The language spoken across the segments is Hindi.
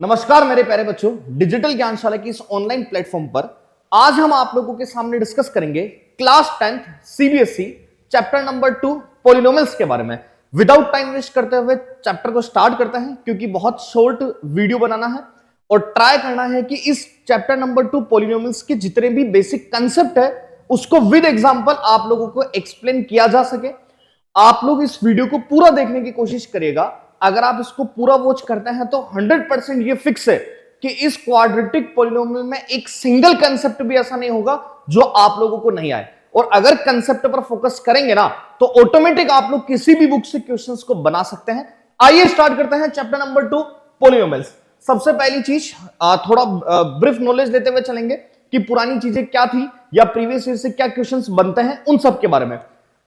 नमस्कार मेरे प्यारे बच्चों, डिजिटल ज्ञानशाला की इस ऑनलाइन प्लेटफॉर्म पर आज हम आप लोगों के सामने डिस्कस करेंगे class 10th CBSE chapter number 2 polynomials के बारे में। विदाउट टाइम वेस्ट करते हुए चैप्टर को स्टार्ट करते हैं, क्योंकि बहुत शॉर्ट वीडियो बनाना है और ट्राई करना है कि इस चैप्टर नंबर 2 पॉलिनोमियल्स के जितने भी बेसिक कंसेप्ट है उसको विद एग्जांपल आप लोगों को एक्सप्लेन किया जा सके। आप लोग इस वीडियो को पूरा देखने की कोशिश करिएगा। अगर आप इसको पूरा वॉच करते हैं तो 100% ये फिक्स है कि इस क्वाड्रेटिक पॉलिनोमियल में एक सिंगल कंसेप्ट भी ऐसा नहीं होगा जो आप लोगों को नहीं आए। और अगर कंसेप्ट पर फोकस करेंगे ना तो ऑटोमेटिक आप लोग किसी भी बुक से क्वेश्चंस को बना सकते हैं। आइए स्टार्ट करते हैं चैप्टर नंबर 2 पॉलिनोमियल्स। सबसे पहली चीज थोड़ा ब्रीफ नॉलेज लेते हुए चलेंगे कि पुरानी चीजें क्या थी या प्रीवियस ईयर से क्या क्वेश्चंस बनते हैं उन सब के बारे में।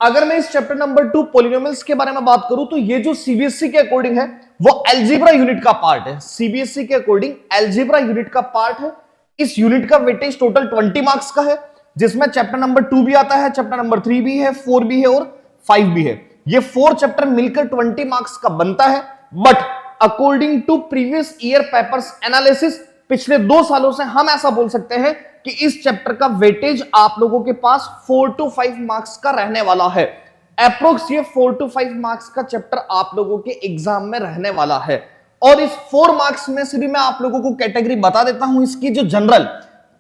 अगर मैं इस चैप्टर नंबर 2 पॉलिनोमियल्स के बारे में बात करूं तो ये जो सीबीएसई के अकॉर्डिंग है वो अलजेब्रा यूनिट का पार्ट है। सीबीएसई के अकॉर्डिंग अलजेब्रा यूनिट का पार्ट है। इस यूनिट का वेटेज टोटल 20 मार्क्स का है, जिसमें चैप्टर नंबर 2 भी आता है, चैप्टर नंबर 3 भी है, 4 भी है और 5 भी है। ये 4 चैप्टर मिलकर 20 मार्क्स का बनता है। But according to previous year papers analysis, पिछले 2 सालों से हम ऐसा बोल सकते हैं कि इस चैप्टर का वेटेज आप लोगों के पास 4 to 5 मार्क्स का रहने वाला है। अप्रोक्स ये 4 to 5 मार्क्स का चैप्टर आप लोगों के एग्जाम में रहने वाला है। और इस 4 मार्क्स में से भी मैं आप लोगों को कैटेगरी बता देता हूं इसकी, जो जनरल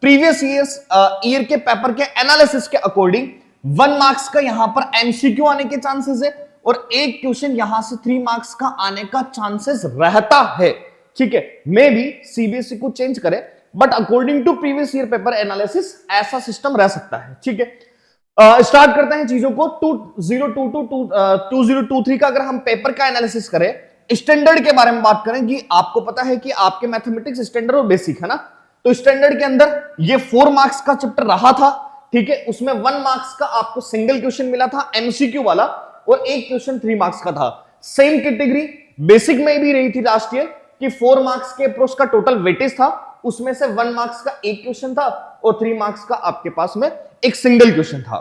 प्रीवियस ईयर के पेपर के एनालिसिस के अकॉर्डिंग 1 मार्क्स का यहां पर एमसीक्यू आने के चांसेस है और एक क्वेश्चन यहां से 3 मार्क्स का आने का चांसेस रहता है। ठीक है, मे भी सीबीएसई को चेंज करे, but according to previous year paper analysis ऐसा सिस्टम रह सकता है। ठीक है, स्टार्ट करते हैं चीजों को। 2023 का अगर हम पेपर का एनालिसिस करें, स्टैंडर्ड के बारे में बात करें कि आपको पता है कि आपके मैथमेटिक्स स्टैंडर्ड और बेसिक है ना, तो स्टैंडर्ड के अंदर ये 4 मार्क्स का चैप्टर रहा था। ठीक है, उसमें 1 मार्क्स का आपको सिंगल क्वेश्चन मिला था एमसीक्यू वाला और एक क्वेश्चन 3 मार्क्स का था। सेम कैटेगरी बेसिक में भी रही थी लास्ट ईयर कि 4 मार्क्स के अप्रोच का टोटल वेटेज था, उसमें से 1 मार्क्स का एक क्वेश्चन था और 3 मार्क्स का आपके पास में एक सिंगल क्वेश्चन था।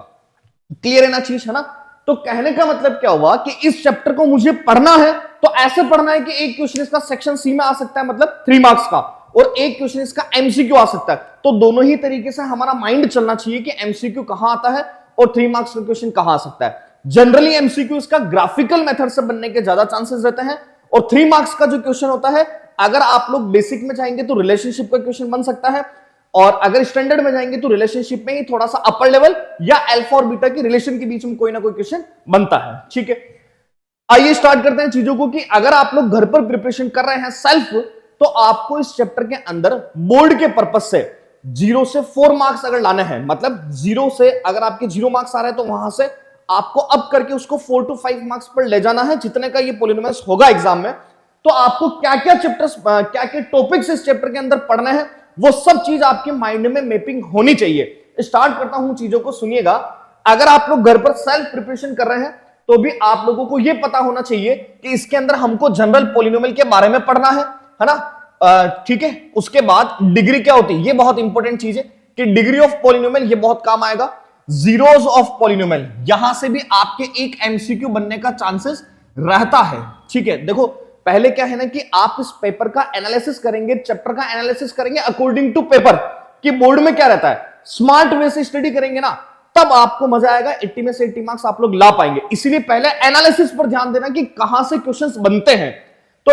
क्लियर है ना चीज, है ना। तो कहने का मतलब क्या हुआ कि इस चैप्टर को मुझे पढ़ना है तो ऐसे पढ़ना है कि एक क्वेश्चन इसका सेक्शन सी में आ सकता है, मतलब 3 मार्क्स का, और एक क्वेश्चन इसका एमसीक्यू आ सकता है। तो दोनों ही तरीके से हमारा माइंड चलना चाहिए कि एमसीक्यू कहां आता है और 3 मार्क्स का क्वेश्चन कहां आ सकता है। जनरली एमसीक्यू इसका ग्राफिकल मेथड से बनने के ज्यादा चांसेस रहते हैं और 3 मार्क्स का जो क्वेश्चन होता है, अगर आप लोग बेसिक में जाएंगे तो रिलेशनशिप का क्वेश्चन बन सकता है, और अगर स्टैंडर्ड में जाएंगे तो रिलेशनशिप में ही थोड़ा सा अपर लेवल या अल्फा और बीटा की रिलेशन के बीच में कोई ना कोई क्वेश्चन बनता है। ठीक है, आइए स्टार्ट करते हैं चीजों को कि अगर आप लोग घर पर प्रिपरेशन कर रहे हैं सेल्फ, तो आपको इस चैप्टर के अंदर बोर्ड के पर्पज से 0 से 4 मार्क्स अगर लाने हैं, मतलब 0 से अगर आपके 0 मार्क्स आ रहे हैं तो वहां से आपको अप करके उसको 4 to 5 मार्क्स पर ले जाना है, जितने का ये पॉलिनोमियल्स होगा एग्जाम में। तो आपको क्या क्या चैप्टर्स, क्या क्या टॉपिक्स इस चैप्टर के अंदर पढ़ने हैं, वो सब चीज आपके माइंड में मैपिंग होनी चाहिए। स्टार्ट करता हूं चीजों को, सुनिएगा। अगर आप लोग घर पर सेल्फ प्रिपरेशन कर रहे हैं तो भी आप लोगों को यह पता होना चाहिए कि इसके अंदर हमको जनरल पॉलिनोमियल के बारे में पढ़ना है ना। ठीक है, उसके बाद डिग्री क्या होती है, ये बहुत इंपॉर्टेंट चीज है कि डिग्री ऑफ पॉलिनोमियल ये बहुत काम आएगा। जीरोस ऑफ पॉलिनोमियल, यहां से भी आपके एक एमसीक्यू बनने का चांसेस रहता है। ठीक है, देखो पहले क्या है ना कि आप इस पेपर का एनालिसिस करेंगे, चैप्टर का एनालिसिस करेंगे अकॉर्डिंग टू पेपर कि बोर्ड में क्या रहता है, स्मार्ट वे से स्टडी करेंगे ना, तब आपको मजा आएगा। 80 में से 80 मार्क्स आप लोग ला पाएंगे। इसीलिए पहले एनालिसिस पर ध्यान देना कि कहां से क्वेश्चंस बनते हैं। तो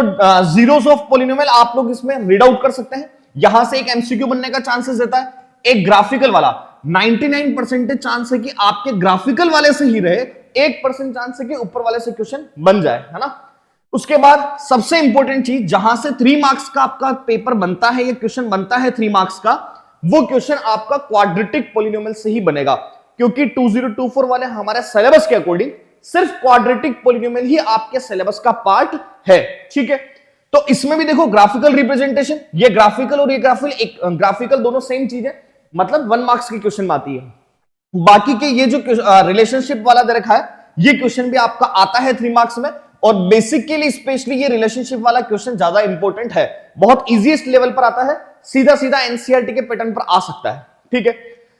जीरोस ऑफ पॉलिनोमियल आप लोग इसमें रीड आउट कर सकते हैं, यहां से एक एमसीक्यू बनने का चांसेस रहता है। एक ग्राफिकल वाला 99% चांस है कि आपके ग्राफिकल वाले से ही रहे, 1% चांस है कि ऊपर वाले से क्वेश्चन बन जाए, है ना। उसके बाद सबसे इंपॉर्टेंट चीज, जहां से 3 मार्क्स का आपका पेपर बनता है, ये क्वेश्चन बनता है 3 मार्क्स का, वो क्वेश्चन आपका क्वाड्रेटिक पॉलिनोमियल से ही बनेगा, क्योंकि 2024 वाले हमारे सिलेबस के अकॉर्डिंग सिर्फ क्वाड्रेटिक पॉलिनोमियल ही आपके सिलेबस का पार्ट है। ठीक है, तो इसमें भी देखो ग्राफिकल रिप्रेजेंटेशन, ये ग्राफिकल और ये ग्राफिकल दोनों सेम चीज है, मतलब 1 मार्क्स की क्वेश्चन में आती है। बाकी के ये जो रिलेशनशिप वाला दे रखा है, ये क्वेश्चन भी आपका आता है 3 मार्क्स में, और बेसिक के लिए स्पेशली ये रिलेशनशिप वाला क्वेश्चन ज्यादा इंपॉर्टेंट है, बहुत इजीएस्ट लेवल पर आता है, सीधा सीधा एनसीईआरटी के पैटर्न पर आ सकता है। ठीक है,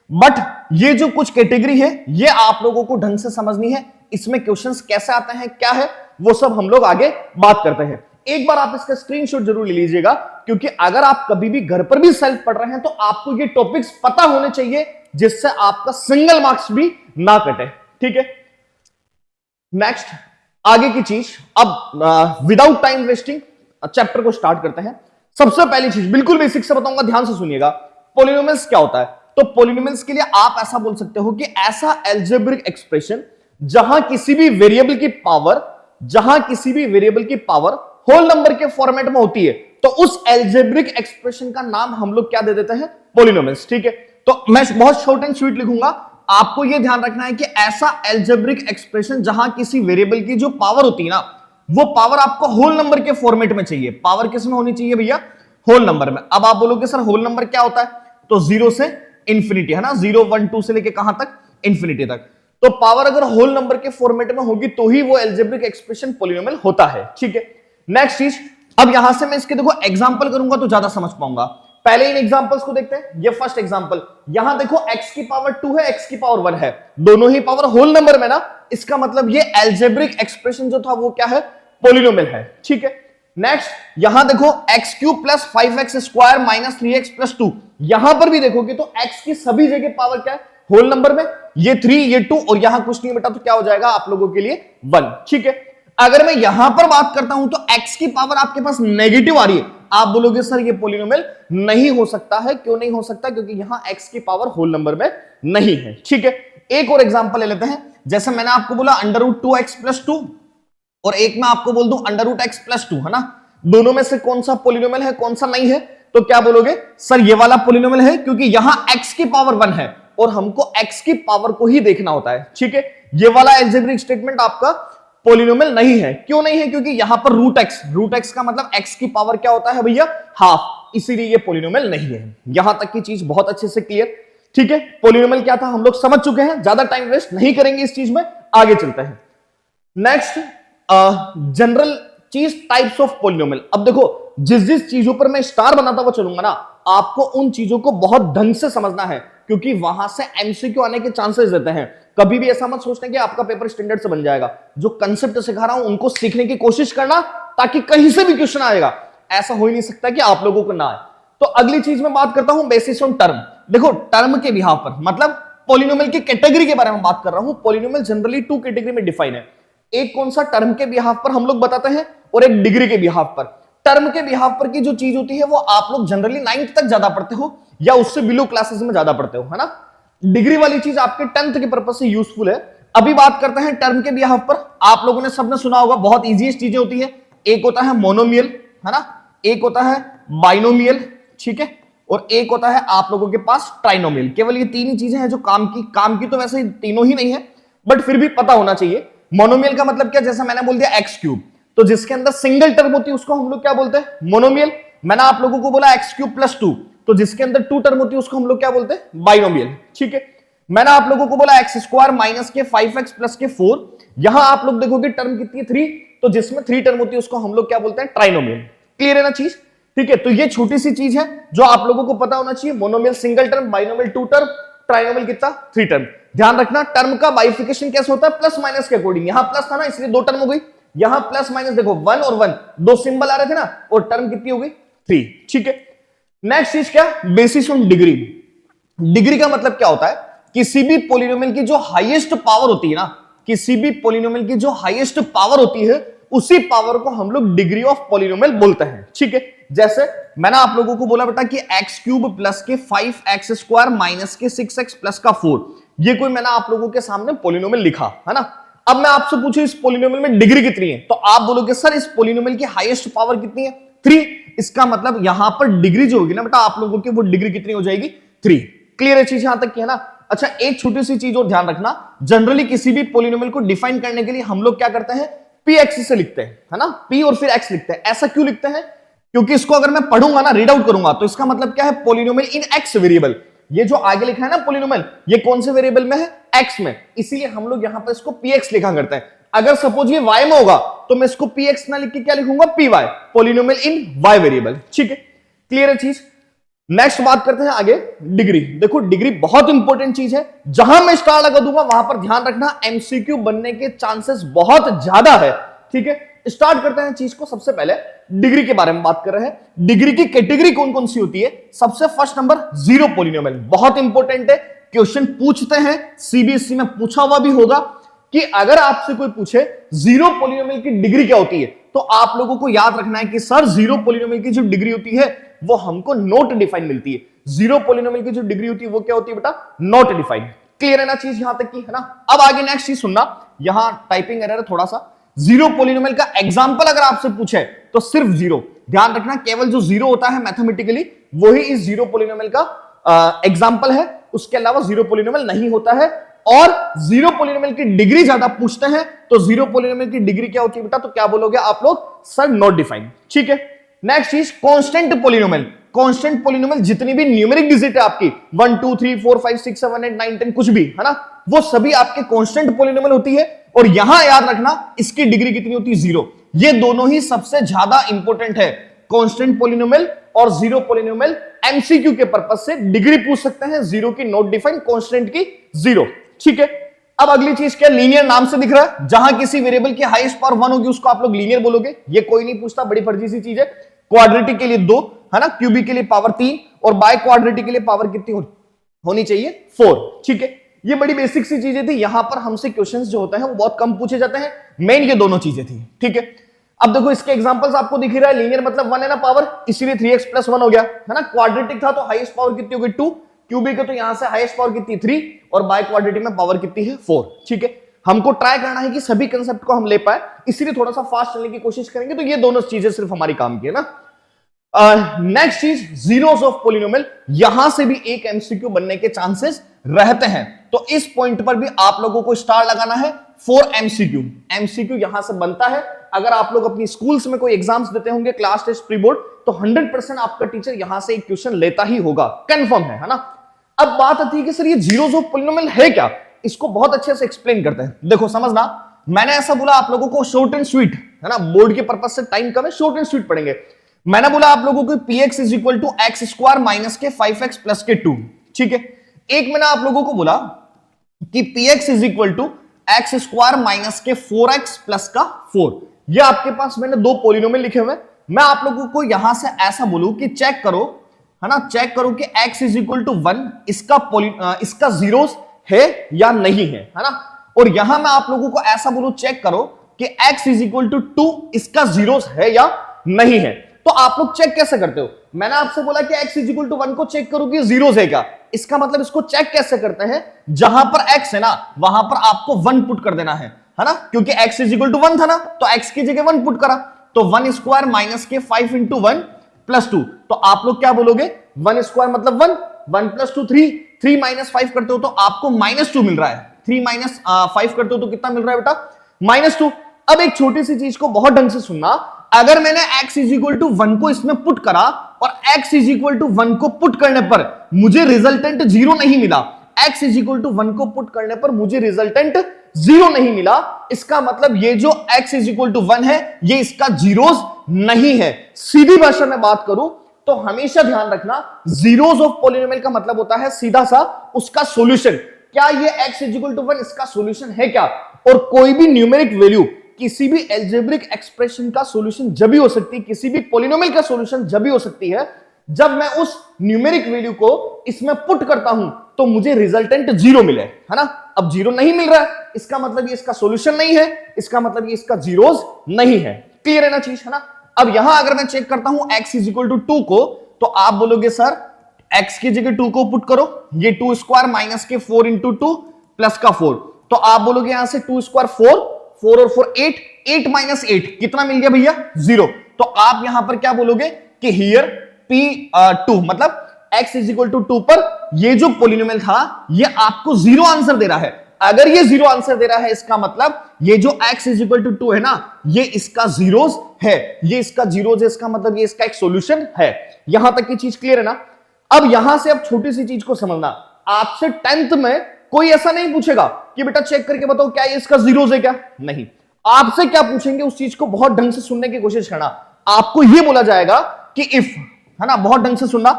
बट ये जो कुछ कैटेगरी है ये आप लोगों को ढंग से समझनी है, इसमें क्वेश्चंस कैसे आते हैं क्या है वो सब हम लोग आगे बात करते हैं। एक बार आप इसका स्क्रीनशॉट जरूर ले लीजिएगा, क्योंकि अगर आप कभी भी घर पर भी सेल्फ पढ़ रहे हैं तो आपको ये टॉपिक्स पता होने चाहिए, जिससे आपका सिंगल मार्क्स भी ना कटे। ठीक है, नेक्स्ट आगे की चीज, अब विदाउट टाइम वेस्टिंग चैप्टर को स्टार्ट करते हैं। सबसे पहली चीज बिल्कुल बेसिक से बताऊंगा, ध्यान से सुनिएगा। पॉलिनोमियल्स क्या होता है? तो पॉलिनोमियल्स के लिए आप ऐसा बोल सकते हो कि ऐसा एल्जेब्रिक एक्सप्रेशन जहां किसी भी वेरिएबल की पावर होल नंबर के फॉर्मेट में होती है, तो उस एल्जेब्रिक एक्सप्रेशन का नाम हम लोग क्या दे देते हैं? पॉलिनोमियल्स। ठीक है, तो मैं बहुत शॉर्ट एंड स्वीट लिखूंगा, आपको यह ध्यान रखना है कि ऐसा एल्जेब्रिक एक्सप्रेशन जहां किसी वेरिएबल की जो पावर होती है ना, वो पावर आपको होल नंबर के फॉर्मेट में चाहिए। पावर किस में होनी चाहिए भैया? होल नंबर में। अब आप बोलोगे सर होल नंबर क्या होता है? तो 0 से इंफिनिटी, है ना, 0 1 2 से लेके कहां तक? इंफिनिटी तक। तो पावर अगर होल नंबर के फॉर्मेट में होगी तो ही वो एल्जेब्रिक एक्सप्रेशन पॉलिनोमियल होता है। ठीक है, नेक्स्ट चीज, अब यहां से मैं इसके देखो एग्जांपल करूंगा तो ज्यादा समझ पाऊंगा। पहले इन एग्जांपल्स को देखते हैं। ये फर्स्ट एग्जांपल, यहां देखो x की पावर 2 है, x की पावर 1 है, दोनों ही पावर होल नंबर में ना, इसका मतलब ये एल्जेब्रिक एक्सप्रेशन जो था वो क्या है? पॉलिनोमियल है। ठीक है, नेक्स्ट यहां देखो x cube plus 5x square minus 3x plus 2, यहां पर भी देखोगे तो x की सभी जगह पावर क्या है? होल नंबर में। ये 3 ये 2 और यहां कुछ नहीं बेटा, तो क्या हो जाएगा आप लोगों के लिए 1। ठीक है, अगर मैं यहां पर बात करता हूं तो x की पावर आपके पास नेगेटिव आ रही है, आप बोलोगे सर ये पॉलिनोमियल नहीं हो सकता है। क्यों नहीं हो सकता? क्योंकि यहां x की पावर होल नंबर में नहीं है। ठीक है, एक और एग्जांपल ले लेते हैं। जैसे मैंने आपको बोला अंडर रूट 2x प्लस 2, और एक मैं आपको बोल दूं अंडर रूट x प्लस 2, है ना, दोनों में से कौन सा पॉलिनोमियल है, कौन सा नहीं है? तो क्या बोलोगे? सर ये वाला पॉलिनोमियल है, क्योंकि यहां x की पावर 1 है और हमको x की पावर को ही देखना होता है। ठीक है, ये वाला एल्जेब्रिक स्टेटमेंट आपका पॉलिनोमियल नहीं है। क्यों नहीं है? क्योंकि यहां पर रूट एक्स का मतलब x की पावर क्या होता है भैया? हाफ, इसीलिए ये पॉलिनोमियल नहीं है। यहां तक की चीज बहुत अच्छे से क्लियर। ठीक है, पॉलिनोमियल क्या था हम लोग समझ चुके हैं, ज्यादा टाइम वेस्ट नहीं करेंगे इस चीज में, आगे चलते हैं। नेक्स्ट जनरल चीज, टाइप्स ऑफ पॉलिनोमियल। अब देखो जिस जिस चीजों पर मैं स्टार बनाता हुआ चलूंगा ना, आपको उन चीजों को बहुत ढंग से समझना है, क्योंकि वहां से एमसीक्यू आने के चांसेस रहते हैं। कभी भी ऐसा मत सोचना कि आपका पेपर स्टैंडर्ड से बन जाएगा। जो कंसेप्ट सिखा रहा हूं उनको सीखने की कोशिश करना, ताकि कहीं से भी क्वेश्चन आएगा, ऐसा हो ही नहीं सकता कि आप लोगों को ना आए। तो अगली चीज में बात करता हूं बेसिस ऑन टर्म। देखो टर्म के बिहाफ पर, मतलब पॉलिनोमियल की कैटेगरी के बारे में बात कर रहा हूं। पॉलिनोमियल जनरली 2 कैटेगरी में डिफाइन है। एक कौन सा? टर्म के बिहाफ पर हम लोग बताते हैं, और एक डिग्री के बिहाफ पर। टर्म के बिहाफ पर की जो चीज होती है वो आप लोग जनरली 9th तक ज्यादा पढ़ते हो, या उससे बिलो क्लासेस में ज्यादा पढ़ते हो, है ना। डिग्री वाली चीज आपके 10th के पर्पस से यूजफुल है। अभी बात करते हैं टर्म के बिहाफ पर। आप लोगों ने सबने सुना होगा, बहुत इजीएस्ट चीजें होती है। एक होता है मोनोमियल, है ना, एक होता है बाइनोमियल, ठीक है, और एक होता है आप लोगों के पास ट्राइनोमियल। केवल ये तीन ही चीजें हैं जो काम की तो वैसे तीनों ही नहीं है, बट फिर भी पता होना चाहिए। मोनोमियल का मतलब क्या? जैसा मैंने बोल दिया एक्स क्यूब, तो जिसके अंदर सिंगल टर्म होती है उसको हम लोग क्या बोलते हैं? मोनोमियल। मैंने आप लोगों को बोला एक्स क्यूब प्लस 2, तो जिसके अंदर 2 टर्म होती है उसको हम लोग क्या बोलते हैं? बाइनोमियल। ठीक है, मैंने आप लोगों को बोला एक्स स्क्वायर माइनस के 5x प्लस के 4, यहां आप लोग देखोगे टर्म कितनी है? 3, तो जिसमें 3 टर्म होती है उसको हम लोग क्या बोलते हैं? ट्राइनोमियल। क्लियर है ना चीज? ठीक है, तो ये छोटी सी चीज है जो आप लोगों को पता होना चाहिए। Monomial single term, binomial 2 term, trinomial कितना? 3 टर्म। ध्यान रखना टर्म का बाइफिकेशन कैसे होता है? प्लस माइनस के अकॉर्डिंग। यहां प्लस था ना इसलिए 2 टर्म हो गई, यहां प्लस माइनस देखो 1 और 1 दो सिंबल आ रहे थे ना, और टर्म कितनी हो गई? 3। ठीक है, नेक्स्ट चीज क्या? Basis on degree. डिग्री का मतलब क्या होता है? किसी भी पॉलिनोमियल की जो हाईएस्ट पावर होती है ना, किसी भी पॉलिनोमियल की जो हाईएस्ट पावर होती है, उसी पावर को हम लोग डिग्री ऑफ पॉलिनोमियल बोलते हैं। ठीक है, जैसे मैंने आप लोगों को बोला बेटा कि एक्स क्यूब प्लस के 5x स्क्वायर माइनस के 6x प्लस का 4, ये कोई मैंने आप लोगों के सामने पॉलिनोमियल लिखा, है ना। अब मैं आपसे पूछूं इस पॉलिनोमियल में डिग्री कितनी है, तो आप बोलोगे सर इस पॉलिनोमियल की हाईएस्ट पावर कितनी है? 3। इसका मतलब यहां पर डिग्री जो होगी ना बेटा आप लोगों की, वो डिग्री कितनी हो जाएगी? 3। क्लियर है चीज यहां तक की, है ना। अच्छा, एक छोटी सी चीज और ध्यान रखना, जनरली किसी भी पॉलिनोमियल को डिफाइन करने के लिए हम लोग क्या करते हैं? पी एक्स से लिखते हैं, है ना, पी और फिर एक्स लिखते हैं। ऐसा क्यों लिखते हैं? क्योंकि इसको अगर मैं पढ़ूंगा ना, रीड आउट करूंगा, तो इसका मतलब क्या है? पॉलिनोमियल इन एक्स वेरिएबल। ये जो आगे लिखा है ना पॉलिनोमियल, ये कौन से वेरिएबल में है? एक्स में, इसीलिए हम लोग यहां पर इसको पी एक्स लिखा करते हैं। अगर सपोज ये वाई में होगा तो मैं इसको पी एक्स ना लिख के क्या लिखूंगा? P Y, polynomial in Y variable. ठीक है, क्लियर है चीज। नेक्स्ट बात करते हैं आगे, डिग्री। देखो डिग्री बहुत इंपॉर्टेंट चीज है, जहां मैं स्टार लगा दूंगा वहां पर ध्यान रखना एमसीक्यू बनने के चांसेस बहुत ज्यादा है। ठीक है, स्टार्ट करते हैं चीज को। सबसे पहले डिग्री के बारे में बात कर रहे हैं। डिग्री की कैटेगरी कौन कौन सी होती है? सबसे फर्स्ट नंबर जीरो पॉलिनोमियल, बहुत इंपॉर्टेंट है, क्वेश्चन पूछते हैं, सीबीएसई में पूछा हुआ भी होगा कि अगर आपसे कोई पूछे जीरो पॉलिनोमियल की डिग्री क्या होती है, तो आप लोगों को याद रखना है कि सर जीरो पॉलिनोमियल की जो डिग्री होती है वो हमको नॉट डिफाइंड मिलती है। जीरो पॉलिनोमियल की जो डिग्री होती है वो क्या होती है बेटा? Not defined. क्लियर है ना चीज यहां तक की, है ना? अब आगे नेक्स्ट चीज सुनना, यहां टाइपिंग एरर है थोड़ा सा। जीरो पॉलिनोमियल का एग्जांपल अगर आपसे पूछे तो सिर्फ जीरो, ध्यान रखना, केवल जो जीरो होता है मैथमेटिकली वही इस जीरो पॉलिनोमियल का एग्जांपल है, उसके अलावा जीरो पॉलिनोमियल नहीं होता है। और जीरो पॉलिनोमियल की डिग्री ज्यादा पूछते हैं, तो जीरो पॉलिनोमियल की डिग्री क्या होती है बेटा? तो क्या बोलोगे आप लोग? Sir not defined. ठीक है, नेक्स्ट चीज कांस्टेंट पॉलिनोमियल। कांस्टेंट पॉलिनोमियल जितनी भी न्यूमेरिक डिजिट है आपकी 1 2 3 4 5 6 7 8 9 10 कुछ भी, है ना, वो सभी आपके कांस्टेंट पॉलिनोमियल होती है। और यहां याद रखना इसकी डिग्री कितनी होती है? जीरो। ये दोनों ही सबसे ज्यादा इंपॉर्टेंट है, कांस्टेंट पॉलिनोमियल और जीरो पॉलिनोमियल। एमसीक्यू के पर्पज से डिग्री पूछ सकते हैं, जीरो की नॉट डिफाइंड, कांस्टेंट की जीरो। ठीक है, अब अगली चीज क्या? लीनियर नाम से दिख रहा है, जहां किसी वेरिएबल की हाईएस्ट पावर 1 होगी उसको आप लोग लीनियर बोलोगे। ये कोई नहीं पूछता, बड़ी फर्जी सी चीज है। क्वाड्रेटिक के लिए 2, है ना, क्यूबिक के लिए पावर 3 और बाय क्वाड्रेटिक के लिए पावर कितनी होनी चाहिए? 4। ठीक है, ये बड़ी बेसिक सी चीजें थी। यहां पर हमसे क्वेश्चंस जो होते हैं वो बहुत कम पूछे जाते हैं, मेन ये दोनों चीजें थी। ठीक है, अब देखो इसके एग्जांपल्स आपको दिख ही रहा है। लीनियर मतलब 1 है ना पावर, इसीलिए 3x + 1 हो गया, है ना। क्वाड्रेटिक था तो हाईएस्ट पावर कितनी होगी? 2। क्यूबिक है तो यहां से हाईएस्ट पावर कितनी? 3। और बाय क्वाड्रेटिक में पावर कितनी है? 4। ठीक है, हमको ट्राई करना है कि सभी कंसेप्ट को हम ले पाए, इसीलिए थोड़ा सा फास्ट चलने की कोशिश करेंगे। तो ये दोनों चीजें सिर्फ हमारी काम की है ना। नेक्स्ट चीज जीरोस ऑफ पॉलिनोमियल, यहां से भी एक एमसीक्यू बनने के चांसेस रहते हैं, तो इस पॉइंट पर भी आप लोगों को स्टार लगाना है फॉर एमसीक्यू। एमसीक्यू यहां से बनता है। अगर आप लोग अपनी स्कूल्स में कोई एग्जाम्स देते होंगे, क्लास टेस्ट, प्री बोर्ड, तो 100% आपका टीचर यहां से एक क्वेश्चन लेता ही होगा, कंफर्म है ना। अब बात आती है कि सर ये जीरोस ऑफ पॉलिनोमियल है क्या? इसको बहुत अच्छे से एक्सप्लेन करते हैं। देखो समझना, मैंने ऐसा बोला आप लोगों को शॉर्ट एंड स्वीट, है ना, बोर्ड के पर्पज से टाइम कम है, शॉर्ट एंड स्वीट पढ़ेंगे। मैंने बोला आप लोगों को px = x² - के 5x + के 2। ठीक है, एक मैंने आप लोगों को बोला कि px = x² - के 4x + का 4। ये आपके पास मैंने दो पॉलिनोमियल लिखे हुए। मैं आप लोगों को यहां से ऐसा बोलूं कि चेक करो, है ना, चेक करो कि x = 1 इसका जीरोस है या नहीं है ना। और यहां मैं आप लोगों को ऐसा बोलूं, चेक करो कि x = 2 इसका जीरोस है या नहीं है। तो आप लोग चेक कैसे करते हो? मैंने आपसे बोला कि x = 1 को चेक करो कि जीरोस है क्या। इसका मतलब इसको चेक कैसे करते हैं? जहां पर x है ना वहां पर आपको 1 पुट कर देना है ना, क्योंकि x = 1 था ना, तो x की जगह 1 पुट करा, तो 1² - के 5 × 1 + 2। तो आप लोग क्या बोलोगे? 1² मतलब 1, 1 + 2 3, 3 - 5 करते हो तो आपको -2 मिल रहा है। 3 - 5 करते हो तो कितना मिल रहा है बेटा? -2। अब एक छोटी सी चीज को बहुत ढंग से सुनना, अगर मैंने x = 1 को इसमें पुट करा और x = 1 को पुट करने पर मुझे रिजल्टेंट 0 नहीं मिला, x = 1 को पुट करने पर मुझे रिजल्टेंट 0 नहीं मिला, इसका मतलब ये जो x = 1 है ये इसका जीरोस नहीं है। सीधी भाषा में बात करूं तो हमेशा ध्यान रखना, जीरोस ऑफ पॉलिनोमियल का मतलब होता है सीधा सा उसका सॉल्यूशन। क्या ये x = 1 इसका सॉल्यूशन है क्या? और कोई भी न्यूमेरिक वैल्यू किसी भी एल्जेब्रिक एक्सप्रेशन का सॉल्यूशन जब भी हो सकती है, किसी भी पॉलिनोमियल का सॉल्यूशन जब भी हो सकती है जब मैं उस न्यूमेरिक वैल्यू को इसमें पुट करता हूं तो मुझे रिजल्टेंट 0 मिले, है ना। अब 0 नहीं मिल रहा है, इसका मतलब ये इसका सॉल्यूशन नहीं है, इसका मतलब ये इसका जीरोस नहीं है। क्लियर है ना चीज, है ना। अब यहां अगर मैं चेक करता हूं x = 2 को, तो आप बोलोगे सर x की जगह 2 को पुट करो, ये 2² - के 4 × 2 + का 4। तो आप बोलोगे यहां से 2² 4, 4 और 4 8, 8 - 8 कितना मिल गया भैया? 0। तो आप यहां पर क्या बोलोगे कि हियर p2 मतलब x = 2 पर ये जो पॉलिनोमियल था ये आपको 0 आंसर दे रहा है। अगर ये 0 आंसर दे रहा है इसका मतलब ये जो x = 2 है ना ये इसका जीरोस है, ये इसका जीरोस है, इसका मतलब ये इसका एक सॉल्यूशन है। यहां तक की चीज क्लियर है ना। अब यहां से अब छोटी सी चीज को समझना, आपसे 10th में कोई ऐसा नहीं पूछेगा कि बेटा चेक करके बताओ क्या ये इसका जीरोस है क्या, नहीं। आपसे क्या पूछेंगे उस चीज को बहुत ढंग से सुनने की कोशिश करना। आपको ये बोला जाएगा कि इफ, है ना, बहुत ढंग से सुनना।